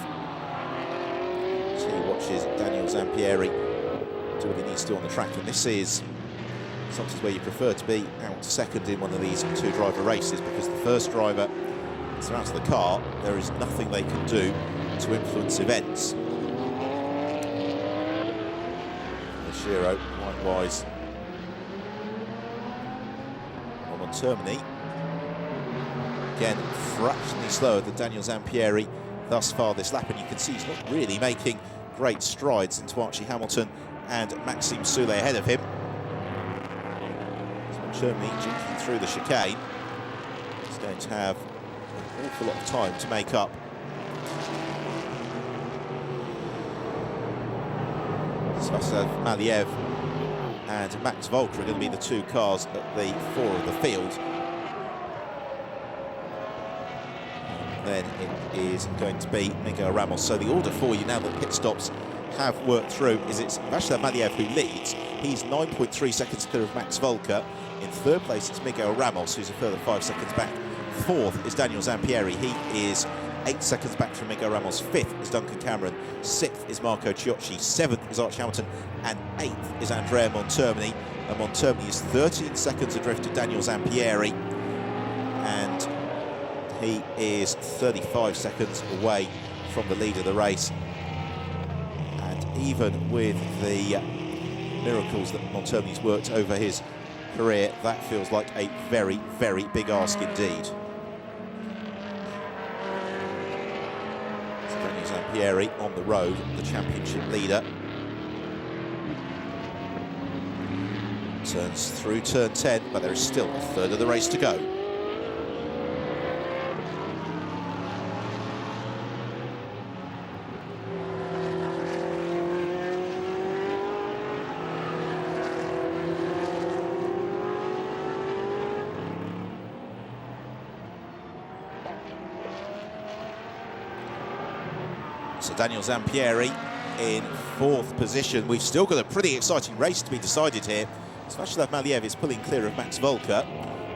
So he watches Daniel Zampieri do what he needs to do on the track, and this is sometimes where you prefer to be out second in one of these 2-driver races, because the first driver is out of the car. There is nothing they can do to influence events. Shiro, likewise. Montermini, again, fractionally slower than Daniel Zampieri thus far this lap, and you can see he's not really making great strides into Archie Hamilton and Maxime Soulet ahead of him. Montermini jinking through the chicane. He's going to have an awful lot of time to make up. Vyacheslav Maliev and Max Volker are going to be the 2 cars at the 4 of the field. then it is going to be Miguel Ramos. So the order for you now that pit stops have worked through is it's Václav Maliev who leads. He's 9.3 seconds clear of Max Volker. In third place, it's Miguel Ramos, who's a further 5 seconds back. Fourth is Daniel Zampieri. He is 8 seconds back from Miguel Ramos. Fifth is Duncan Cameron. Sixth is Marco Ciocci. Seventh is Archie Hamilton. And eighth is Andrea Montermini. And Montermini is 13 seconds adrift to Daniel Zampieri. And he is 35 seconds away from the lead of the race. And even with the miracles that Montermini's worked over his career, that feels like a very, very big ask indeed. So Daniel Zampieri on the road, the championship leader. Turns through turn 10, but there is still a third of the race to go. So Daniel Zampieri in fourth position. We've still got a pretty exciting race to be decided here. Václav Maliev is pulling clear of Max Volker.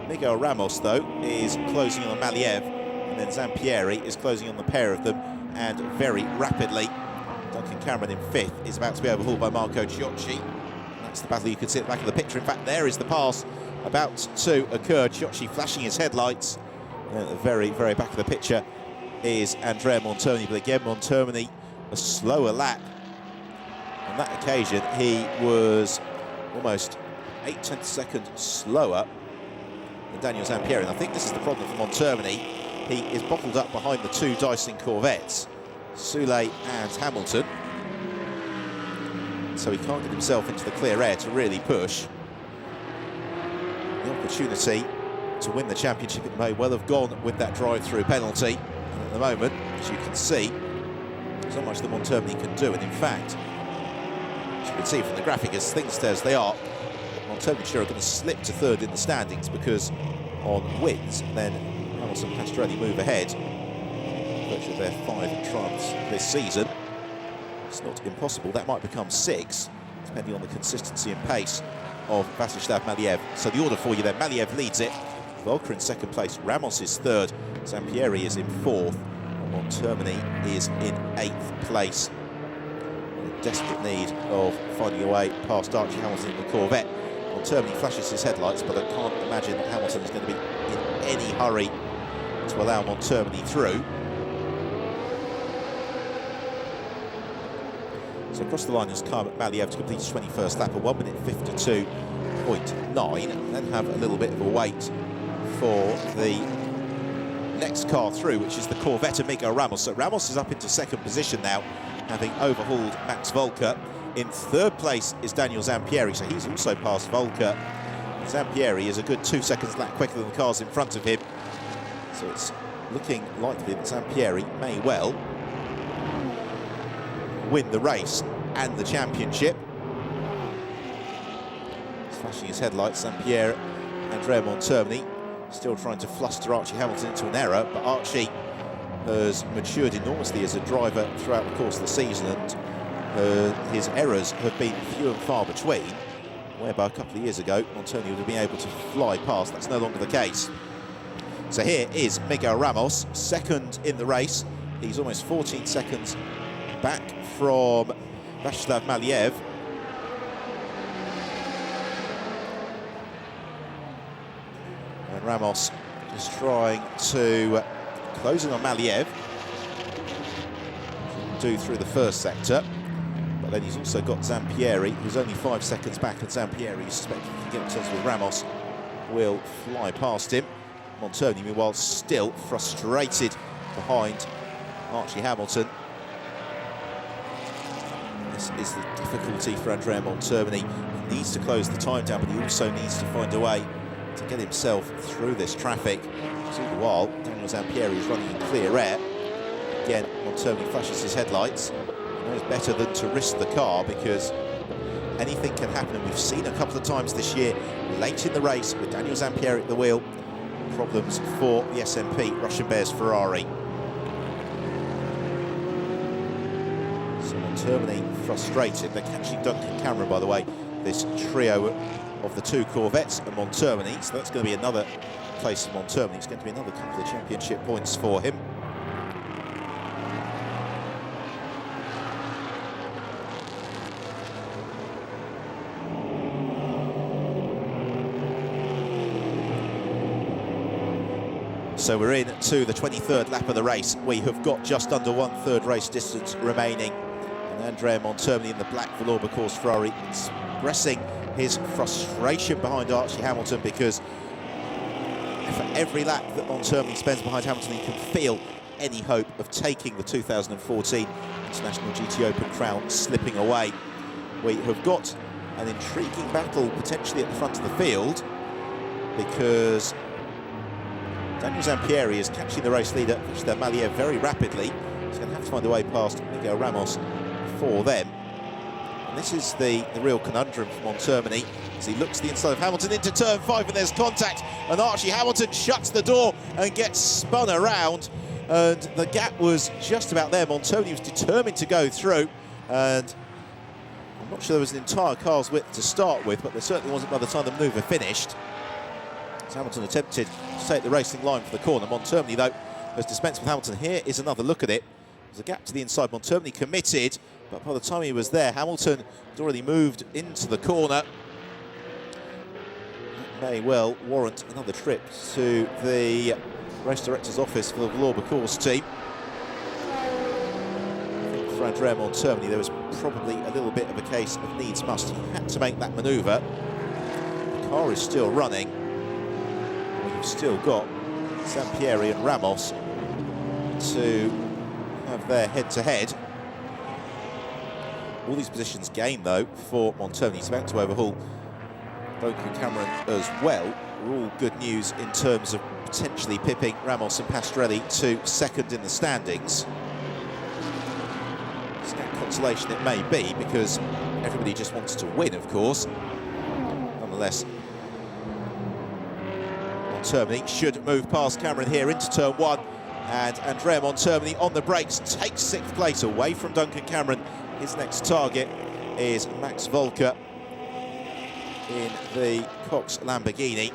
Miguel Ramos, though, is closing on Maliev, and then Zampieri is closing on the pair of them, and very rapidly, Duncan Cameron in fifth is about to be overhauled by Marco Ciocci. That's the battle you can see at the back of the picture. In fact, there is the pass about to occur. Ciocci flashing his headlights. And at the very, very back of the picture is Andrea Montermini, but again, Montermini a slower lap. On that occasion, he was almost 0.8 seconds slower than Daniel Zampieri. And I think this is the problem for Montermini. He is bottled up behind the two Dyson Corvettes, Soulé and Hamilton. So he can't get himself into the clear air to really push. The opportunity to win the championship, it may well have gone with that drive-through penalty. And at the moment, as you can see, there's not much that Montermini can do. And in fact, as you can see from the graphic, as things stay as they are, Montermini are going to slip to third in the standings, because on wins, then Hamilton and Pastorelli move ahead. Virtually their 5 triumphs this season. It's not impossible. That might become 6, depending on the consistency and pace of Václav Maliev. So the order for you there: Maliev leads it, Volker in second place, Ramos is third, Zampieri is in fourth, and Montermini is in 8th place. In a desperate need of finding a way past Archie Hamilton in the Corvette. Montermini flashes his headlights, but I can't imagine that Hamilton is going to be in any hurry to allow Montermini through. So across the line has come Maliev to complete his 21st lap, a 1:52.9, and then have a little bit of a wait for the next car through, which is the Corvette of Miguel Ramos. So Ramos is up into second position now, having overhauled Max Volker. In third place is Daniel Zampieri, so he's also passed Volker. Zampieri is a good 2 seconds lap quicker than the cars in front of him. So it's looking likely that Zampieri may well win the race and the championship. He's flashing his headlights. Zampieri, Andrea Montermini, still trying to fluster Archie Hamilton into an error, but Archie has matured enormously as a driver throughout the course of the season, and his errors have been few and far between, whereby a couple of years ago Montermini would have been able to fly past. That's no longer the case. So here is Miguel Ramos, second in the race. He's almost 14 seconds back from Václav Maliev. And Ramos is trying to close in on Maliev, do through the first sector. But then he's also got Zampieri, who's only 5 seconds back, and Zampieri, suspecting he can get themselves with Ramos, will fly past him. Montermini, meanwhile, still frustrated behind Archie Hamilton. This is the difficulty for Andrea Montermini. He needs to close the time down, but he also needs to find a way to get himself through this traffic. So all the while, Daniel Zampieri is running in clear air. Again, Montermini flashes his headlights. He knows better than to risk the car, because anything can happen, and we've seen a couple of times this year, late in the race, with Daniel Zampieri at the wheel, problems for the SMP Russian Bears Ferrari. So Monthermini frustrated. They're catching Duncan Cameron, by the way, this trio of the two Corvettes and Monthermini. So that's going to be another place for Monthermini. It's going to be another couple of championship points for him. So we're in to the 23rd lap of the race. We have got just under 1/3 race distance remaining. And Andrea Monthermini in the black velour course Ferrari expressing his frustration behind Archie Hamilton, because for every lap that Monthermini spends behind Hamilton, he can feel any hope of taking the 2014 International GTOpen crown slipping away. We have got an intriguing battle potentially at the front of the field, because Daniel Zampieri is catching the race leader, Victor Malier, very rapidly. He's going to have to find a way past Miguel Ramos for them. And this is the real conundrum for Monthermini, as he looks to the inside of Hamilton into turn 5, and there's contact, and Archie Hamilton shuts the door and gets spun around, and the gap was just about there. Monthermini was determined to go through, and I'm not sure there was an entire car's width to start with, but there certainly wasn't by the time the manoeuvre finished. Hamilton attempted to take the racing line for the corner. Monthermini, though, has dispensed with Hamilton. Here is another look at it. There's a gap to the inside. Monthermini committed, but by the time he was there, Hamilton had already moved into the corner. That may well warrant another trip to the race director's office for the velour course team. I think for Andrea Monthermini, there was probably a little bit of a case of needs must. He had to make that manoeuvre. The car is still running. We've still got Zampieri and Ramos to have their head-to-head. All these positions gained, though, for Monthermini. He's about to overhaul Duncan Cameron as well. Are all good news in terms of potentially pipping Ramos and Pastrelli to second in the standings. Scant consolation it may be, because everybody just wants to win, of course. Nonetheless, Monthermini should move past Cameron here into turn 1, and Andrea Monthermini on the brakes takes 6th place away from Duncan Cameron. His next target is Max Volker in the Cox Lamborghini.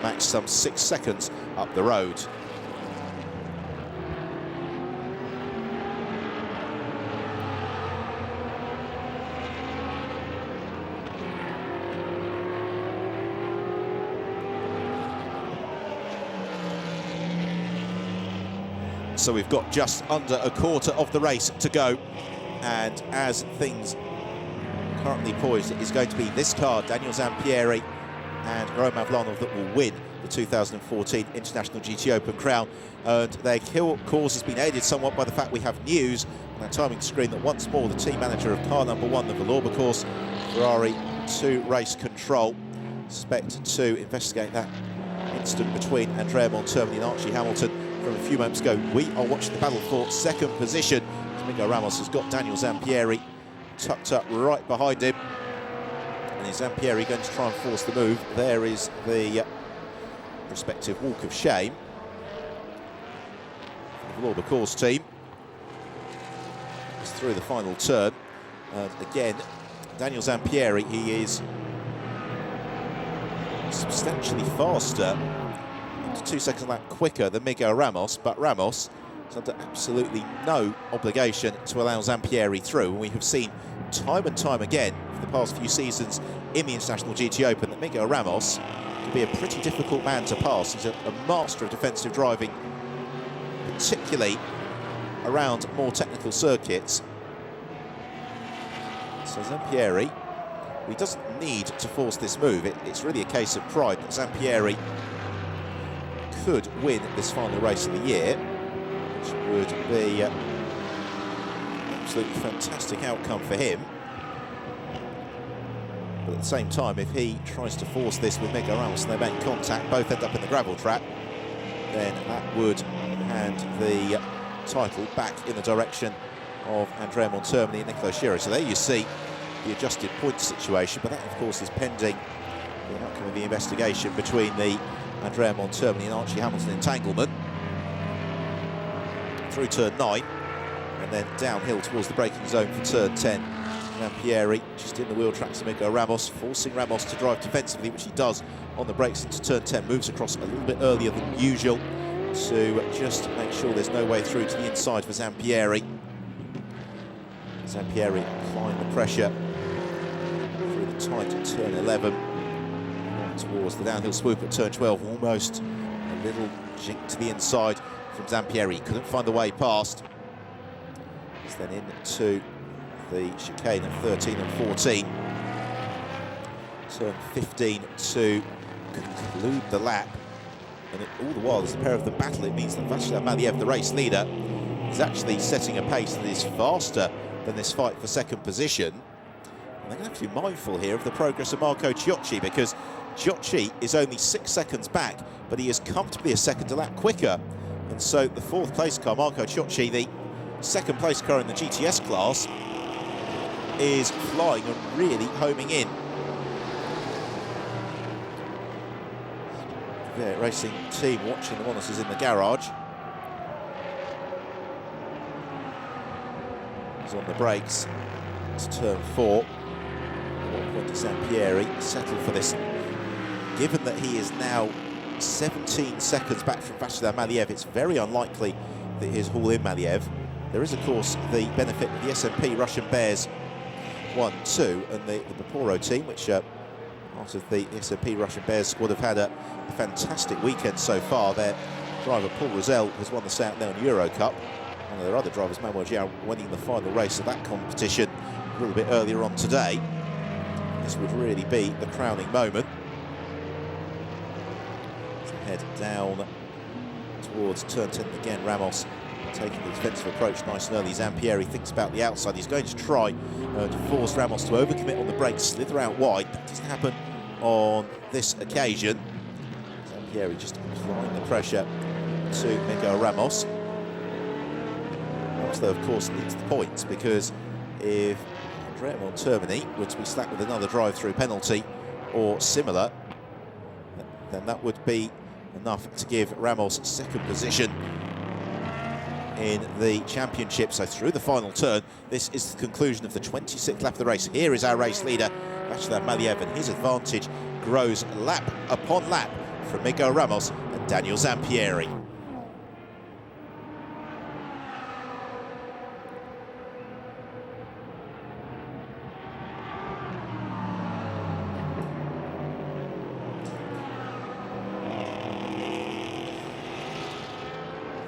Max some 6 seconds up the road. So we've got just under a quarter of the race to go, and as things currently poised, it is going to be this car, Daniel Zampieri and Roman Vlanov, that will win the 2014 International GTOpen crown. And their cause has been aided somewhat by the fact we have news on our timing screen that once more the team manager of car number 1, the velour course, Ferrari 2 race control, expect to investigate that incident between Andrea Monthermini and Archie Hamilton from a few moments ago. We are watching the battle for second position. Miguel Ramos has got Daniel Zampieri tucked up right behind him, and is Zampieri going to try and force the move? There is the respective walk of shame for the velour course team. It's through the final turn, and again Daniel Zampieri, he is substantially faster, 2 seconds a lap quicker than Miguel Ramos, but Ramos is under absolutely no obligation to allow Zampieri through. And we have seen time and time again for the past few seasons in the International GTOpen that Miguel Ramos can be a pretty difficult man to pass. He's a master of defensive driving, particularly around more technical circuits. So Zampieri, he doesn't need to force this move. It's really a case of pride that Zampieri could win this final race of the year, which would be an absolutely fantastic outcome for him. But at the same time, if he tries to force this with Miguel Ramos and they make contact, both end up in the gravel trap, then that would hand the title back in the direction of Andrea Monthermini and Nicola Schirra. So there you see the adjusted points situation, but that of course is pending the outcome of the investigation between the Andrea Monthermini and Archie Hamilton entanglement. Through turn 9, and then downhill towards the braking zone for turn 10. Zampieri just in the wheel tracks to Miguel Ramos, forcing Ramos to drive defensively, which he does on the brakes into turn 10. Moves across a little bit earlier than usual to just make sure there's no way through to the inside for Zampieri. Zampieri applying the pressure through the tight turn 11 towards the downhill swoop at turn 12. Almost a little jink to the inside from Zampieri. He couldn't find the way past. He's then into the chicane at 13 and 14. Turn 15 to conclude the lap. And all the while, as the pair of them battle, it means that Václav Maliev, the race leader, is actually setting a pace that is faster than this fight for second position. And they're going to have to be mindful here of the progress of Marco Ciocci, because Ciocci is only 6 seconds back, but he is comfortably a second a lap quicker. And so the fourth place car, Marco Ciocci, the second place car in the GTS class, is flying and really homing in. The racing team watching the monitors in the garage. He's on the brakes. It's turn 4. At what point does Zampieri settle for this? Given that he is now 17 seconds back from Václav Maliev, it's very unlikely that he'll haul in Maliev. There is, of course, the benefit of the SMP Russian Bears 1-2 and the Baporo team, which part of the SMP Russian Bears squad have had a fantastic weekend so far. Their driver Paul Rosell has won the South Leon Euro Cup. One of their other drivers, Manuel Giao, winning the final race of that competition a little bit earlier on today. This would really be the crowning moment. As they head down towards turn 10 again, Ramos taking the defensive approach nice and early. Zampieri thinks about the outside. He's going to try to force Ramos to overcommit on the brakes, slither out wide. That doesn't happen on this occasion. Zampieri just applying the pressure to Miguel Ramos. Ramos, though, of course, needs the points, because if Andrea Montermini were to be slapped with another drive-through penalty or similar, then that would be enough to give Ramos second position in the championship. So through the final turn, this is the conclusion of the 26th lap of the race. Here is our race leader, Václav Maliev, and his advantage grows lap upon lap from Miguel Ramos and Daniel Zampieri.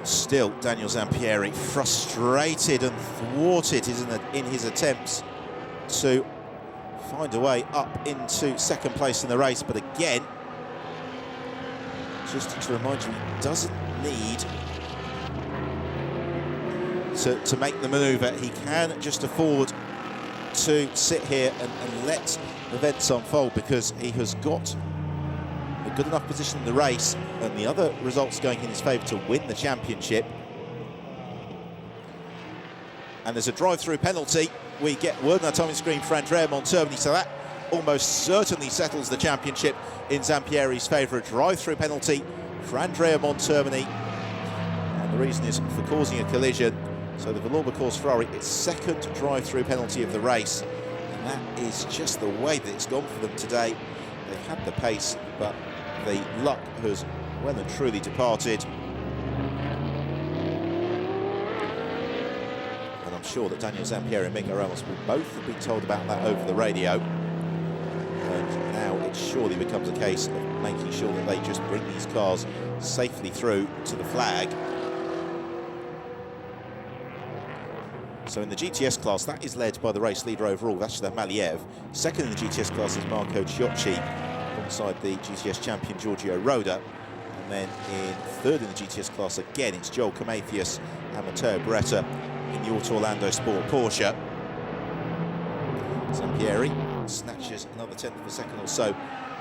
Still, Daniel Zampieri frustrated and thwarted in his attempts to find a way up into second place in the race. But again, just to remind you, he doesn't need to make the manoeuvre. He can just afford to sit here and let events unfold, because he has got a good enough position in the race and the other results going in his favour to win the championship. And there's a drive-through penalty. We get word on our timing screen for Andrea Montermini, so that almost certainly settles the championship in Zampieri's favour. A drive-through penalty for Andrea Montermini, and the reason is for causing a collision. So the Villorba Course Ferrari, its second drive-through penalty of the race, and that is just the way that it's gone for them today. They've had the pace, but the luck has well and truly departed. And I'm sure that Daniel Zampieri and Miguel Ramos will both have been told about that over the radio. And now it surely becomes a case of making sure that they just bring these cars safely through to the flag. So in the GTS class, that is led by the race leader overall, Václav Maliev. Second in the GTS class is Marco Ciocci, alongside the GTS champion Giorgio Roda. And then in third in the GTS class again, it's Joel Comathius and Matteo Beretta in the Auto Orlando Sport Porsche. Zampieri snatches another tenth of a second or so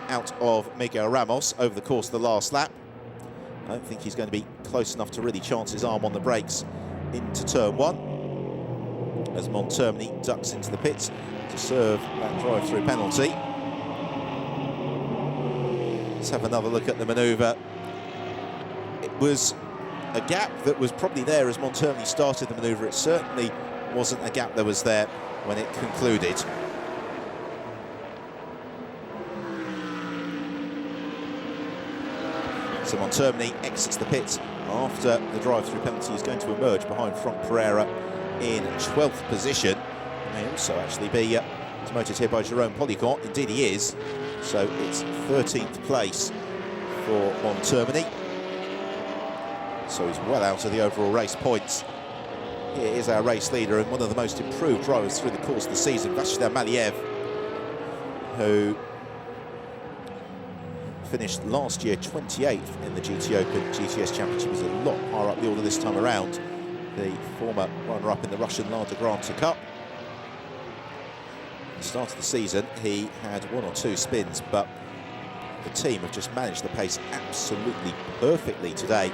out of Miguel Ramos over the course of the last lap. I don't think he's going to be close enough to really chance his arm on the brakes into turn 1, as Montermini ducks into the pits to serve that drive-through penalty. Let's have another look at the manoeuvre. It was a gap that was probably there as Montgomery started the manoeuvre. It certainly wasn't a gap that was there when it concluded. So Montgomery exits the pits after the drive-through penalty. Is going to emerge behind Franck Pereira in 12th position. May also actually be promoted here by Jérôme Policot. Indeed he is. So it's 13th place for Montgomery. So he's well out of the overall race points. Here is our race leader and one of the most improved drivers through the course of the season, Vaclav Maliev, who finished last year 28th in the GTOpen GTS Championship. He was a lot higher up the order this time around. The former runner-up in the Russian Lada Granta Cup. At the start of the season, he had one or two spins, but the team have just managed the pace absolutely perfectly today.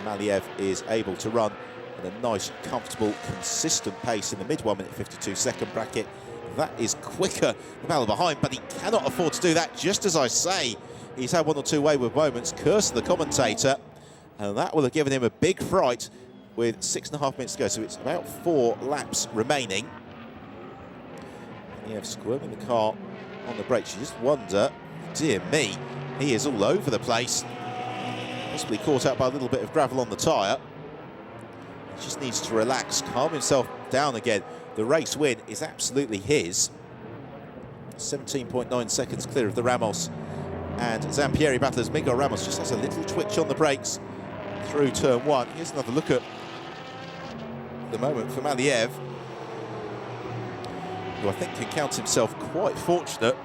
Maliev is able to run at a nice, comfortable, consistent pace in the mid 1 minute 52-second bracket. That is quicker the battle behind, but he cannot afford to do that. Just as I say, he's had one or two wayward moments. Curse the commentator, and that will have given him a big fright with 6.5 minutes to go. So it's about 4 laps remaining. Maliev squirming the car on the brakes. You just wonder, dear me, he is all over the place. Possibly caught out by a little bit of gravel on the tyre. He just needs to relax, calm himself down again. The race win is absolutely his. 17.9 seconds clear of the Ramos and Zampieri battlers. Miguel Ramos just has a little twitch on the brakes through turn 1. Here's another look at the moment for Maliev, who I think can count himself quite fortunate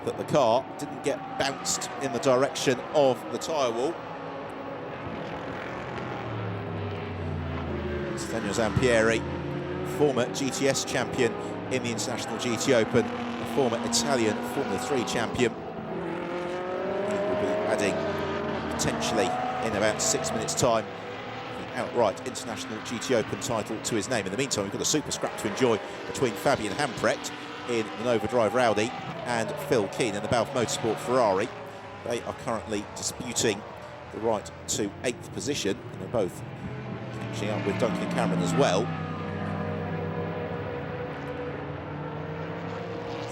that the car didn't get bounced in the direction of the tyre wall. Daniel Zampieri, former GTS champion in the International GTOpen, a former Italian Formula 3 champion. He will be adding, potentially in about 6 minutes' time, the outright International GTOpen title to his name. In the meantime, we've got a super scrap to enjoy between Fabian Hamprecht in the Nova Drive Audi and Phil Keane in the Balfe Motorsport Ferrari. They are currently disputing the right to 8th position, and they're both catching up with Duncan Cameron as well.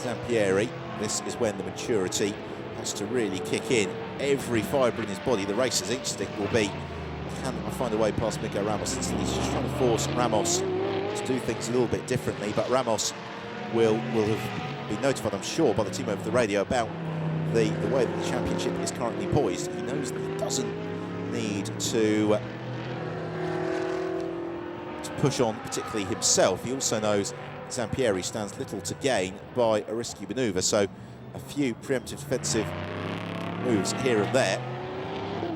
Zampieri, this is when the maturity has to really kick in. Every fibre in his body, the racer's instinct will be, can I find a way past Miguel Ramos? Instead, he's just trying to force Ramos to do things a little bit differently, but Ramos will have been notified, I'm sure, by the team over the radio about the way that the championship is currently poised. He knows that he doesn't need to push on particularly himself. He also knows Zampieri stands little to gain by a risky manoeuvre, so a few preemptive defensive moves here and there,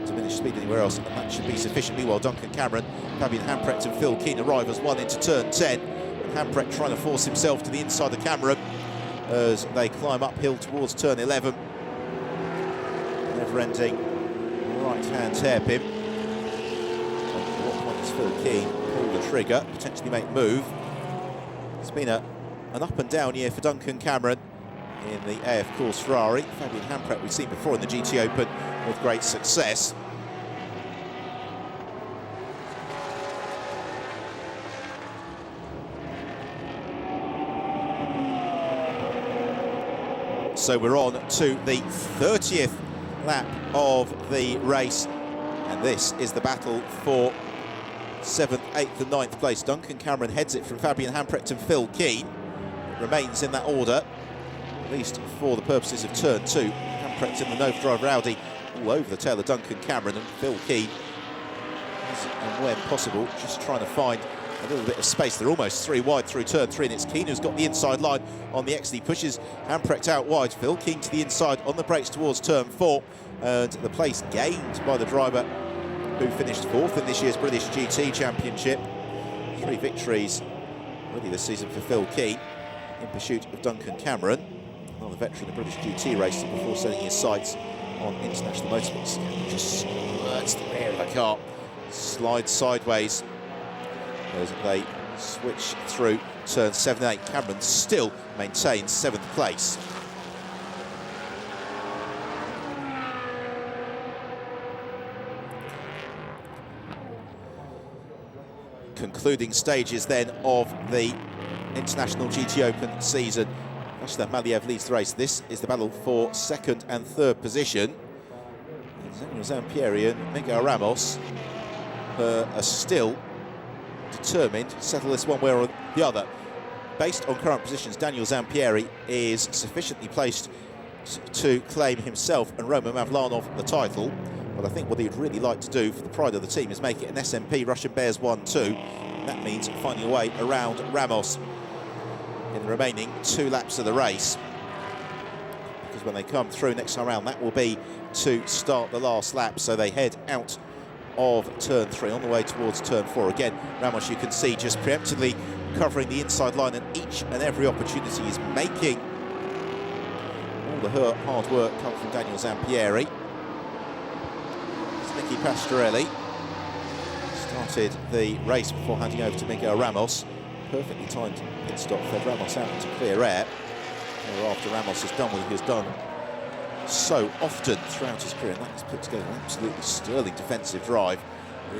diminish speed anywhere else, and that should be sufficient. Meanwhile, Duncan Cameron, Fabian Hamprecht and Phil Keane arrive as one into turn 10, and Hamprecht trying to force himself to the inside of Cameron as they climb uphill towards turn 11. Never-ending right-hand hairpin. At what point does Phil Keane pull the trigger, potentially make a move? It's been an up and down year for Duncan Cameron in the AF Course Ferrari. Fabian Hamprecht we've seen before in the GTOpen with great success. So we're on to the 30th lap of the race, and this is the battle for 7th, 8th and 9th place. Duncan Cameron heads it from Fabian Hamprecht and Phil Keane. It remains in that order, at least for the purposes of turn 2. Hamprecht in the Nova Drive Audi all over the tail of Duncan Cameron, and Phil Keane, as and when possible, just trying to find a little bit of space. They're almost 3 wide through turn 3, and it's Keane who's got the inside line on the exit. He pushes Hamprecht out wide. Phil Keane to the inside on the brakes towards turn 4, and the place gained by the driver who finished 4th in this year's British GT Championship. 3 victories already this season for Phil Keane in pursuit of Duncan Cameron, another veteran of British GT racing before setting his sights on international motorsports. Just squirts the rear of the car, slides sideways as they switch through turn 7 and 8. Cameron still maintains 7th place. concluding stages then of the International GTOpen season. Václav Maliev leads the race. This is the battle for second and third position. Daniel Zampieri and Miguel Ramos are still determined to settle this one way or the other. Based on current positions, Daniel Zampieri is sufficiently placed to claim himself and Roman Mavlanov the title. But I think what he'd really like to do for the pride of the team is make it an SMP Russian Bears 1-2. That means finding a way around Ramos in the remaining 2 laps of the race. Because when they come through next time around, that will be to start the last lap. So they head out of turn 3 on the way towards turn 4. Again, Ramos, you can see, just preemptively covering the inside line, and each and every opportunity is making all the hard work come from Daniel Zampieri. Nicky Pastorelli started the race before handing over to Miguel Ramos. Perfectly timed pit stop fed Ramos out into clear air. After Ramos has done what he has done so often throughout his career, and that has put together an absolutely sterling defensive drive,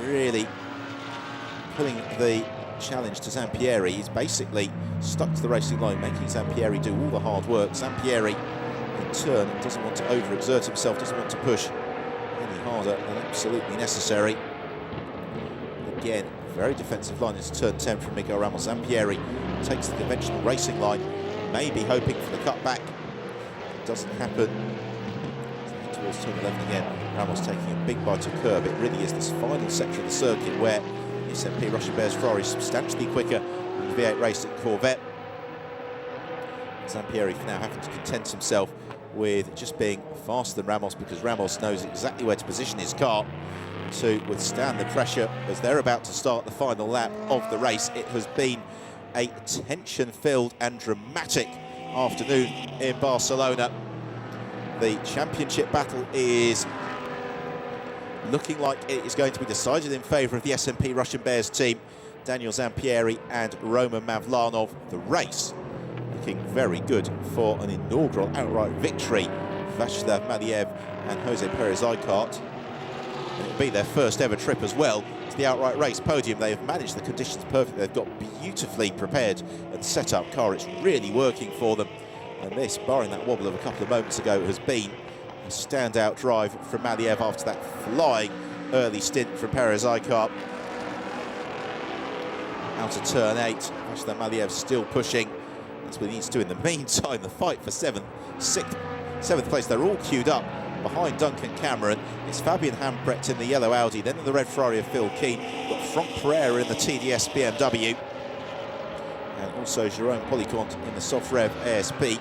really putting the challenge to Zampieri. He's basically stuck to the racing line, making Zampieri do all the hard work. Zampieri, in turn, doesn't want to overexert himself, doesn't want to push any harder than absolutely necessary. Again, very defensive line into turn 10 from Miguel Ramos. Zampieri takes the conventional racing line, maybe hoping for the cutback. It doesn't happen. Towards turn 11 again, Ramos taking a big bite of curb. It really is this final section of the circuit where the SMP Russian Bears Ferrari is substantially quicker than the V8 Racing Corvette. Zampieri for now having to content himself with just being faster than Ramos, because Ramos knows exactly where to position his car to withstand the pressure as they're about to start the final lap of the race. It has been a tension-filled and dramatic afternoon in Barcelona. The championship battle is looking like it is going to be decided in favour of the SMP Russian Bears team, Daniel Zampieri and Roman Mavlanov. The race looking very good for an inaugural outright victory. Václav Maliev and Jose Perez Icart. It'll be their first ever trip as well to the outright race podium. They have managed the conditions perfectly. They've got beautifully prepared and set up car. It's really working for them. And this, barring that wobble of a couple of moments ago, has been a standout drive from Maliev after that flying early stint from Perez Icart. Out of turn 8, Václav Maliev still pushing. That's what he needs to do. In the meantime, the fight for seventh place, they're all queued up behind Duncan Cameron. It's Fabian Hambrecht in the yellow Audi, then in the red Ferrari of Phil Keane. Got Franck Pereira in the TDS BMW. And also Jerome Policont in the soft rev ASP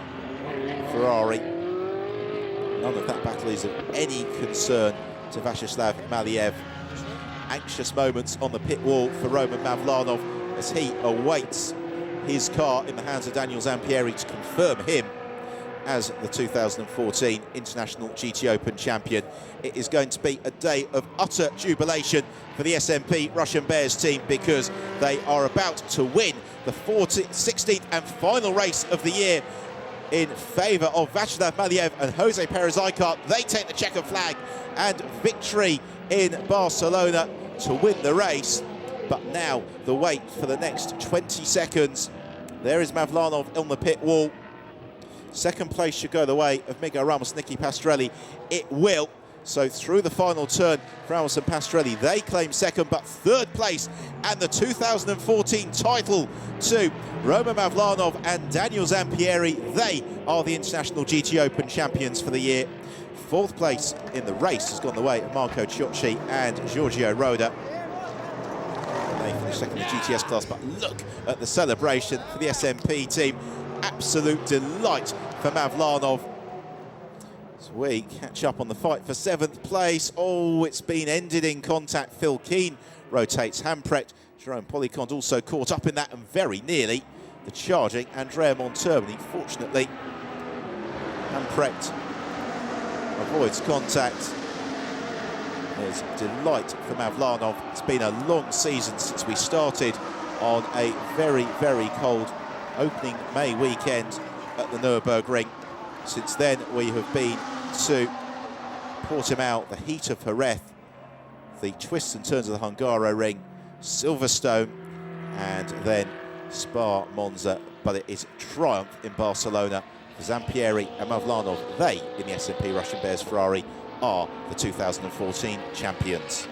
Ferrari. None of that battle is of any concern to Václav Maliev. Anxious moments on the pit wall for Roman Mavlanov as he awaits his car in the hands of Daniel Zampieri to confirm him as the 2014 International GTOpen champion. It is going to be a day of utter jubilation for the SMP Russian Bears team, because they are about to win the 16th and final race of the year in favour of Václav Maliev and Jose Perez Icart. They take the checkered flag and victory in Barcelona to win the race. But now the wait for the next 20 seconds. There is Mavlanov on the pit wall. Second place should go the way of Miguel Ramos, Nicky Pastorelli. It will. So through the final turn, Ramos and Pastorelli, they claim second, but third place and the 2014 title to Roman Mavlanov and Daniel Zampieri. They are the International GTOpen champions for the year. Fourth place in the race has gone the way of Marco Ciocci and Giorgio Roda. They finished second in the GTS class, but look at the celebration for the SMP team. Absolute delight for Mavlanov. So we catch up on the fight for seventh place. Oh, it's been ended in contact. Phil Keane rotates Hambrecht. Jerome Policont also caught up in that, and very nearly the charging Andrea Montermini. Fortunately, Hambrecht avoids contact. There's delight for Mavlanov. It's been a long season since we started on a very, very cold opening May weekend at the Nürburgring. Since then, we have been to Portimao, the heat of Jerez, the twists and turns of the Hungaroring, Silverstone, and then Spa, Monza, but it is triumph in Barcelona for Zampieri and Mavlanov. They, in the SMP Russian Bears Ferrari, are the 2014 champions.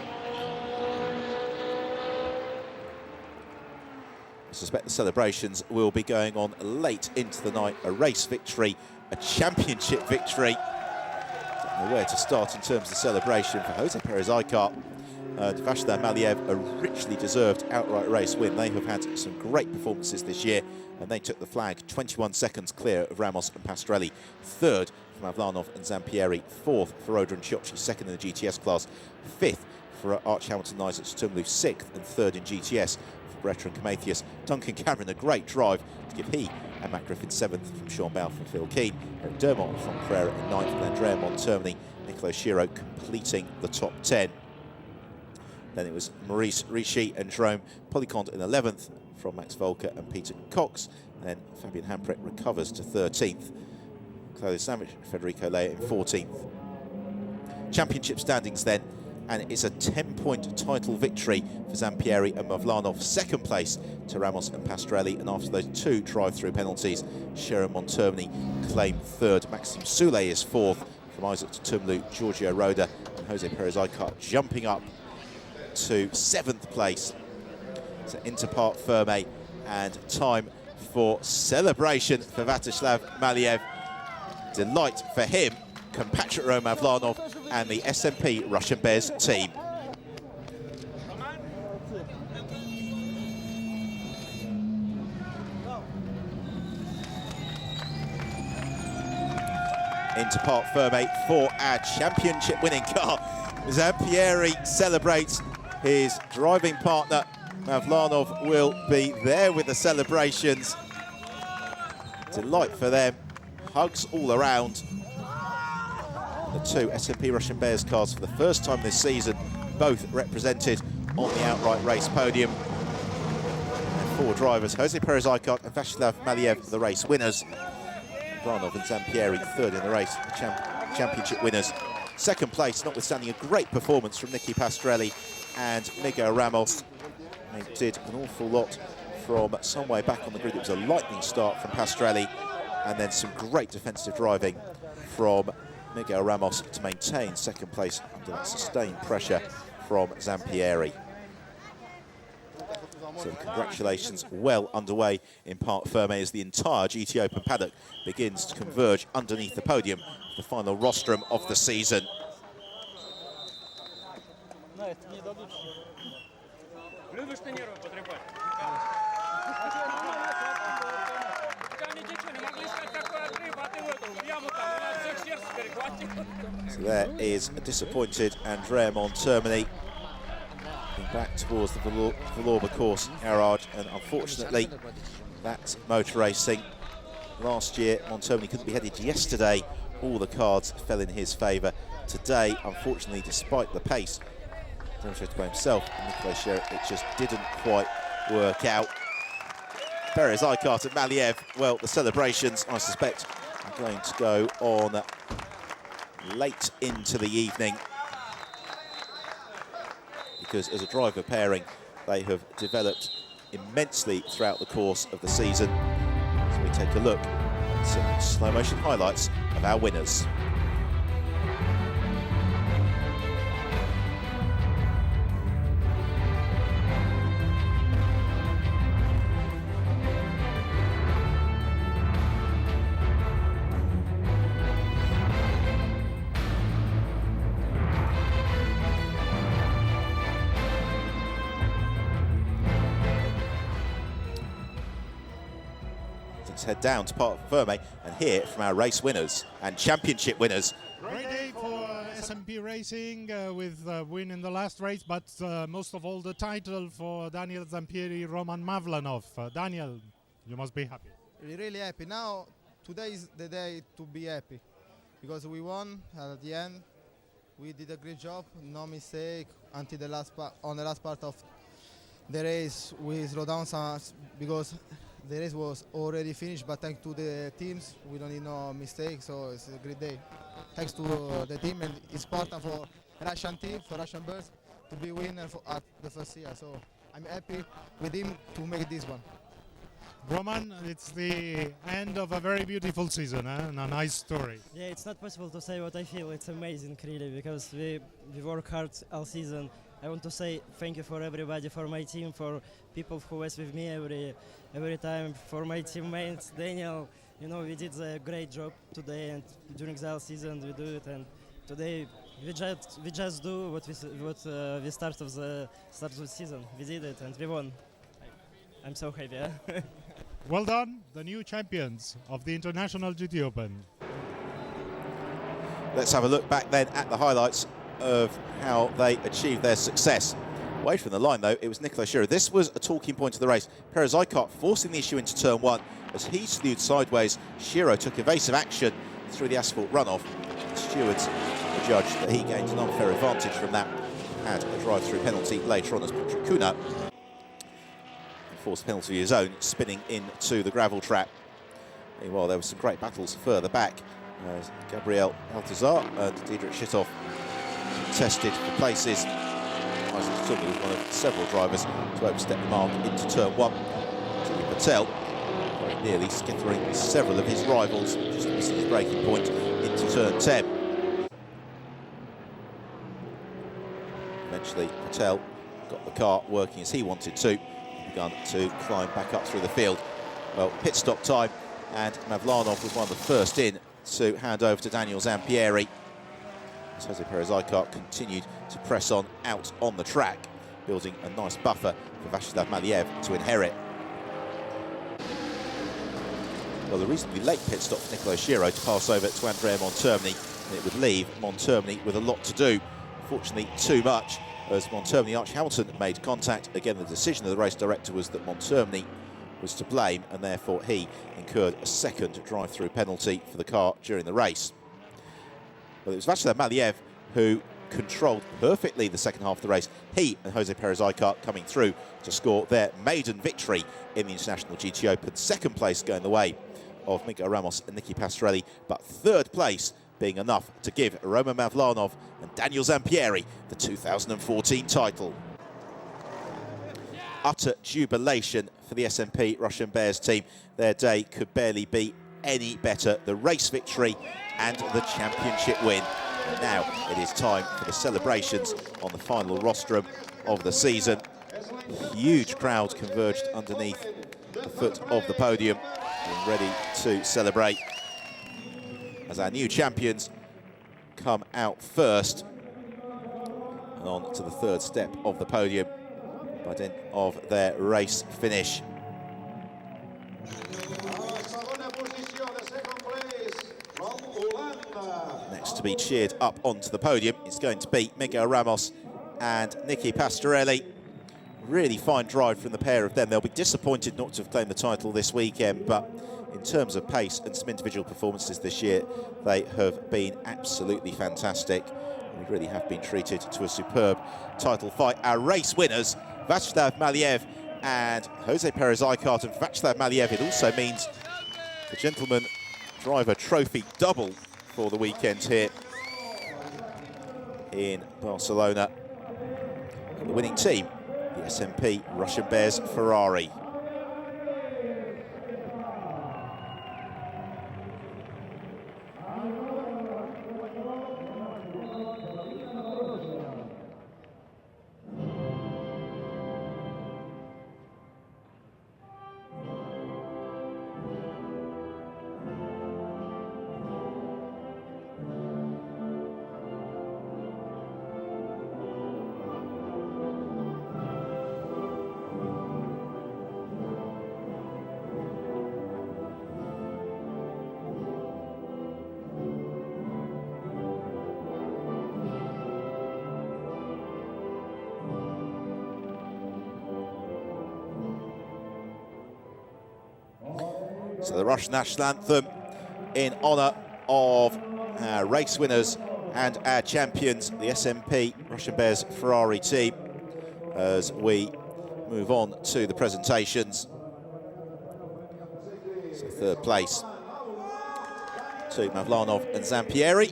I suspect the celebrations will be going on late into the night. A race victory, a championship victory. Don't know where to start in terms of celebration for Jose Perez Icar and Vashlar Maliev, a richly deserved outright race win. They have had some great performances this year, and they took the flag 21 seconds clear of Ramos and Pastrelli. Third for Mavlanov and Zampieri. Fourth for Roder and Chiocci, second in the GTS class. Fifth for Arch Hamilton and Isaac Tumlu, sixth and third in GTS for Beretta and Camathius. Duncan Cameron, a great drive to give he and Matt Griffin seventh from Sean Balfe and Phil Keane. Eric Dermott from Pereira in ninth, and Andrea Montermini, Nicolo Schiro completing the top 10. Then it was Maurice Ricci and Jerome Policont in 11th from Max Volker and Peter Cox. And then Fabian Hamprecht recovers to 13th. Claudio Sandwich, Federico Lea in 14th. Championship standings then, and it's a 10-point title victory for Zampieri and Mavlanov. Second place to Ramos and Pastrelli, and after those two drive-through penalties, Sharon Montermini claimed third. Maxime Soulé is fourth from Isaac Tumlu, Giorgio Roda and Jose Perez Icar jumping up to 7th place. So into Parc Ferme, and time for celebration for Vyacheslav Maliev. Delight for him, compatriot Roman Mavlanov and the SMP Russian Bears team. Into Parc Ferme for our championship winning car. Zampieri celebrates his driving partner. Mavlanov will be there with the celebrations. Delight for them. Hugs all around. The two SMP Russian Bears cars for the first time this season, both represented on the outright race podium. And four drivers, Jose Perez Icar and Vyacheslav Maliev, the race winners. Mavlanov and Zampieri third in the race, championship winners. Second place, notwithstanding a great performance from Nicky Pastrelli and Miguel Ramos. They did an awful lot from some way back on the grid. It was a lightning start from Pastrelli, and then some great defensive driving from Miguel Ramos to maintain second place under that sustained pressure from Zampieri. So congratulations well underway in Parc Ferme as the entire GTOpen paddock begins to converge underneath the podium, the final rostrum of the season. So there is a disappointed Andrea Montermini back towards the Villorba course garage, and unfortunately that's motor racing. Last year Montermini couldn't be headed. Yesterday all the cards fell in his favour. Today, unfortunately, despite the pace demonstrated by himself and Nikolai Sherritt, it just didn't quite work out. Perez Icar and Maliev, well, the celebrations I suspect are going to go on late into the evening, because as a driver pairing they have developed immensely throughout the course of the season. So we take a look at some slow motion highlights of our winners. Let's head down to Parc Ferme and hear from our race winners and championship winners.
Great day for SMP Racing with a win in the last race, but most of all the title for Daniel Zampieri, Roman Mavlanov. Daniel, you must be happy.
Really happy. Now, today is the day to be happy because we won at the end. We did a great job, no mistake until the last on the last part of the race. We slowed down some because the race was already finished, but thanks to the teams, we don't need no mistake, so it's a great day. Thanks to the team, and it's important for Russian team, for Russian Bears, to be winner at the first year. So I'm happy with him to make this one.
Roman, it's the end of a very beautiful season, and a nice story.
Yeah, it's not possible to say what I feel. It's amazing, really, because we work hard all season. I want to say thank you for everybody, for my team, for people who was with me every time, for my teammates, Daniel. You know, we did a great job today, and during the whole season we do it. And today we just do what we start of the season. We did it, and we won. I'm so happy. Yeah?
Well done, the new champions of the International GTOpen.
Let's have a look back then at the highlights of how they achieved their success. Away from the line, though, it was Nicolas Schiro. This was a talking point of the race. Perez Eichhardt forcing the issue into turn one. As he slewed sideways, Schiro took evasive action through the asphalt runoff. The stewards judged that he gained an unfair advantage from that. Had a drive-through penalty later on as Patrick Kuna forced a penalty of his own, spinning into the gravel trap. Meanwhile, there were some great battles further back. Gabriel Altazar and Diedrich Schittoff tested for places. Isaac Tumi was one of several drivers to overstep the mark into turn one. Jimmy Patel very nearly skittering several of his rivals, just missing his braking point into turn 10. Eventually, Patel got the car working as he wanted to. Begun to climb back up through the field. Well, pit stop time, and Mavlanov was one of the first in to hand over to Daniel Zampieri. As Jose Perez Eichhardt continued to press on out on the track, building a nice buffer for Vyacheslav Maliev to inherit. Well, the reasonably late pit stop for Nicolas Schiro to pass over to Andrea Montermini, and it would leave Montermini with a lot to do. Fortunately, too much, as Montermini Arch Hamilton made contact. Again, the decision of the race director was that Montermini was to blame, and therefore he incurred a second drive-through penalty for the car during the race. Well, it was Vyacheslav Maliev who controlled perfectly the second half of the race. He and Jose Perez Eichhardt coming through to score their maiden victory in the International GT Open. Second place going the way of Miguel Ramos and Nicky Pastorelli, but third place being enough to give Roman Mavlanov and Daniel Zampieri the 2014 title. Utter jubilation for the SMP Russian Bears team. Their day could barely be any better. The race victory and the championship win. Now it is time for the celebrations on the final rostrum of the season. Huge crowd converged underneath the foot of the podium and ready to celebrate as our new champions come out first and on to the third step of the podium by dint of their race finish. Next to be cheered up onto the podium is going to be Miguel Ramos and Nicky Pastorelli. Really fine drive from the pair of them. They'll be disappointed not to have claimed the title this weekend, but in terms of pace and some individual performances this year, they have been absolutely fantastic. We really have been treated to a superb title fight. Our race winners, Vyacheslav Maliev and Jose Perez Eichhardt. And Vyacheslav Maliev, it also means the Gentleman Driver Trophy double for the weekend here in Barcelona. And the winning team, the SMP Russian Bears Ferrari. So the Russian national anthem in honour of our race winners and our champions, the SMP Russian Bears Ferrari team, as we move on to the presentations. So third place to Mavlanov and Zampieri.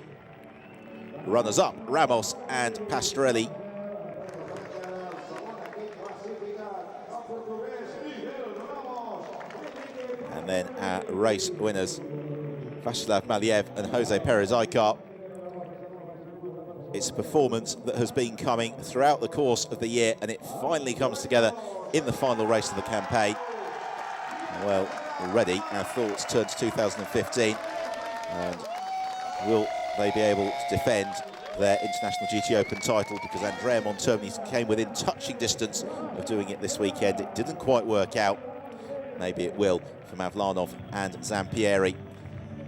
Runners-up, Ramos and Pastorelli. then our race winners, Vyacheslav Maliev and Jose Perez-Icar. It's a performance that has been coming throughout the course of the year, and it finally comes together in the final race of the campaign. Well, already our thoughts turn to 2015, and will they be able to defend their International GTOpen title, because Andrea Monterni came within touching distance of doing it this weekend. It didn't quite work out. Maybe it will for Mavlanov and Zampieri.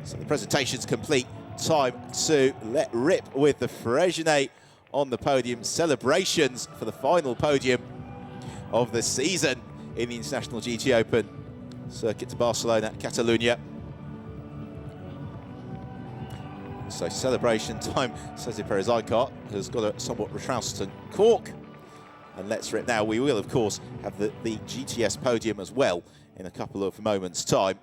So the presentation's complete. Time to let rip with the Fresnay on the podium. Celebrations for the final podium of the season in the International GTOpen. Circuit to Barcelona, Catalonia. So celebration time. Jose Perez-Icar has got a somewhat Recalcitrant cork. And let's rip now. We will, of course, have the GTS podium as well in a couple of moments' time.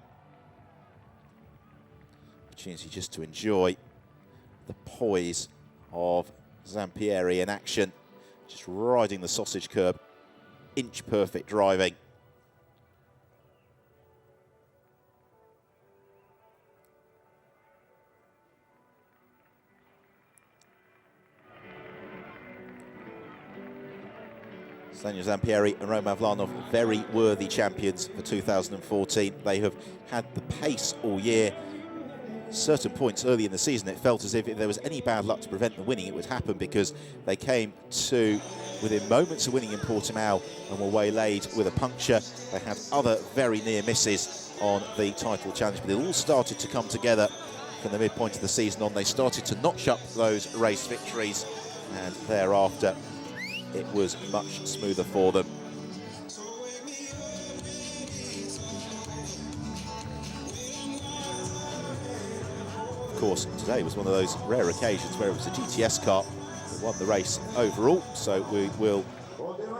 Opportunity just to enjoy the poise of Zampieri in action. Just riding the sausage curb. Inch perfect driving. Daniel Zampieri and Roman Mavlanov, very worthy champions for 2014. They have had the pace all year. Certain points early in the season, it felt as if there was any bad luck to prevent them winning, it would happen, because they came to within moments of winning in Portimao and were waylaid with a puncture. They had other very near misses on the title challenge, but it all started to come together from the midpoint of the season on. They started to notch up those race victories, and thereafter it was much smoother for them. Of course, today was one of those rare occasions where it was a GTS car that won the race overall, so we will,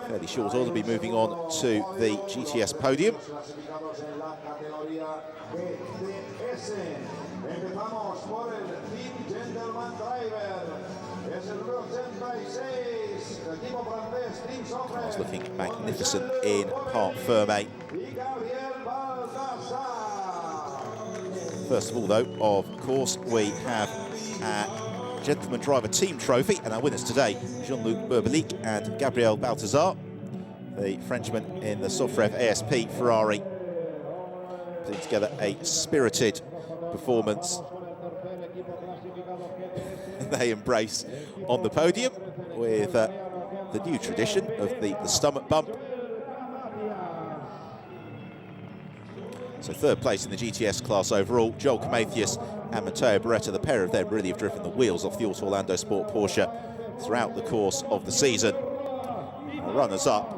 fairly short order, be moving on to the GTS podium. Cars looking magnificent in Parc Ferme. First of all, though, of course, we have our Gentleman Driver Team Trophy, and our winners today, Jean-Luc Burbelic and Gabriel Balthazar, the Frenchman in the Sofrev ASP Ferrari, putting together a spirited performance. They embrace on the podium with the new tradition of the stomach bump. So third place in the GTS class overall, Joel Camathius and Matteo Beretta. The pair of them really have driven the wheels off the Auto Orlando Sport Porsche throughout the course of the season. Runners-up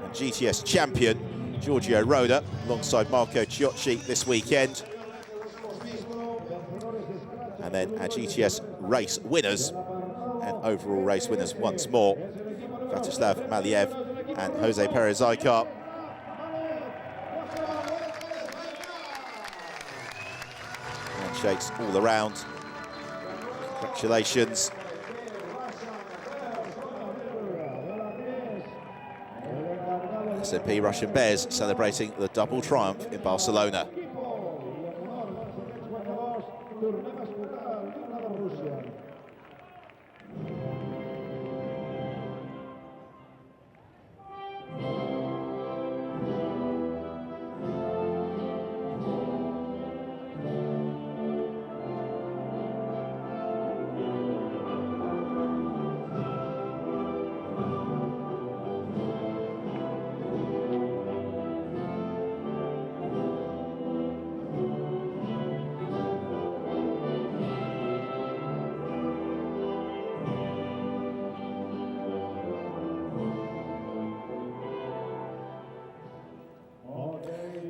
and GTS champion Giorgio Roda alongside Marco Ciocci this weekend. And then our GTS race winners and overall race winners once more, Vyacheslav Maliev and Jose Perez-Icar. Handshakes all around. Congratulations. SMP Russian Bears celebrating the double triumph in Barcelona.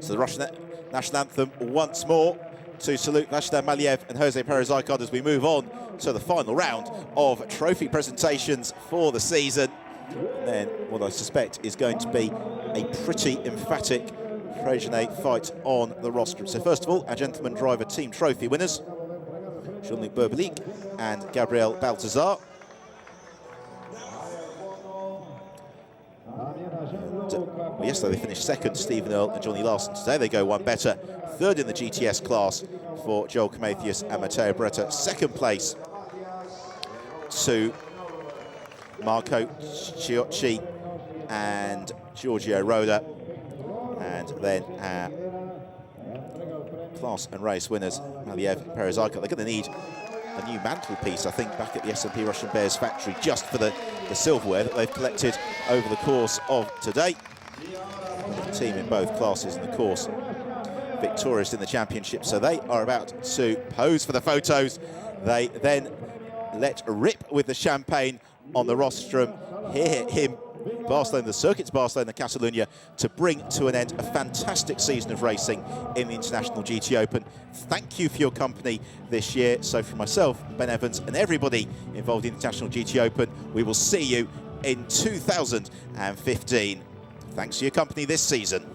So the Russian national anthem once more to salute Vyacheslav Maliev and Jose Perez-Icar as we move on to the final round of trophy presentations for the season. And then what I suspect is going to be a pretty emphatic Fresnay fight on the rostrum. So first of all, our Gentleman Driver Team Trophy winners, Jean-Luc Burbelic and Gabriel Balthazar. well, yesterday they finished second, Stephen Earle and Johnny Larson. Today they go one better. Third in the GTS class for Joel Comathius and Matteo Beretta. Second place to Marco Ciocci and Giorgio Roda. And then class and race winners, Maliev and Perez-Eichert. They're going to need a new mantelpiece, I think, back at the S&P Russian Bears factory, just for the silverware that they've collected over the course of today. The team in both classes, and of course, victorious in the championship. So they are about to pose for the photos. They then let rip with the champagne on the rostrum. Hear him, Barcelona, the circuit's Barcelona, Catalunya, to bring to an end a fantastic season of racing in the International GTOpen. Thank you for your company this year. So for myself, Ben Evans, and everybody involved in the International GTOpen, we will see you in 2015. Thanks for your company this season.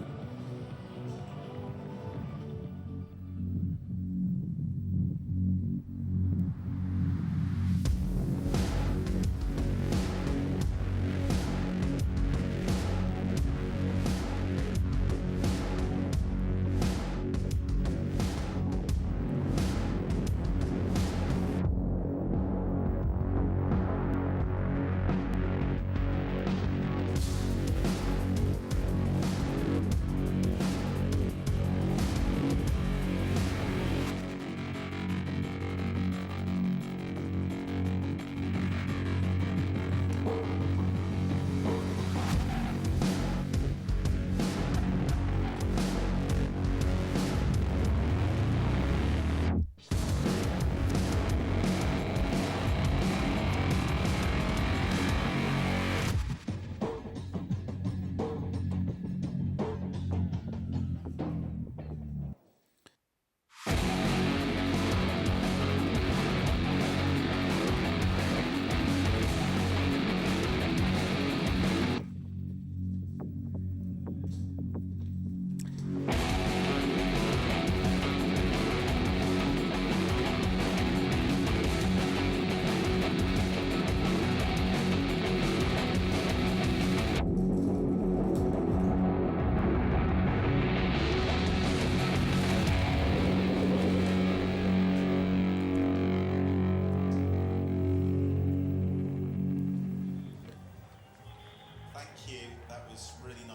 Thank you. That was really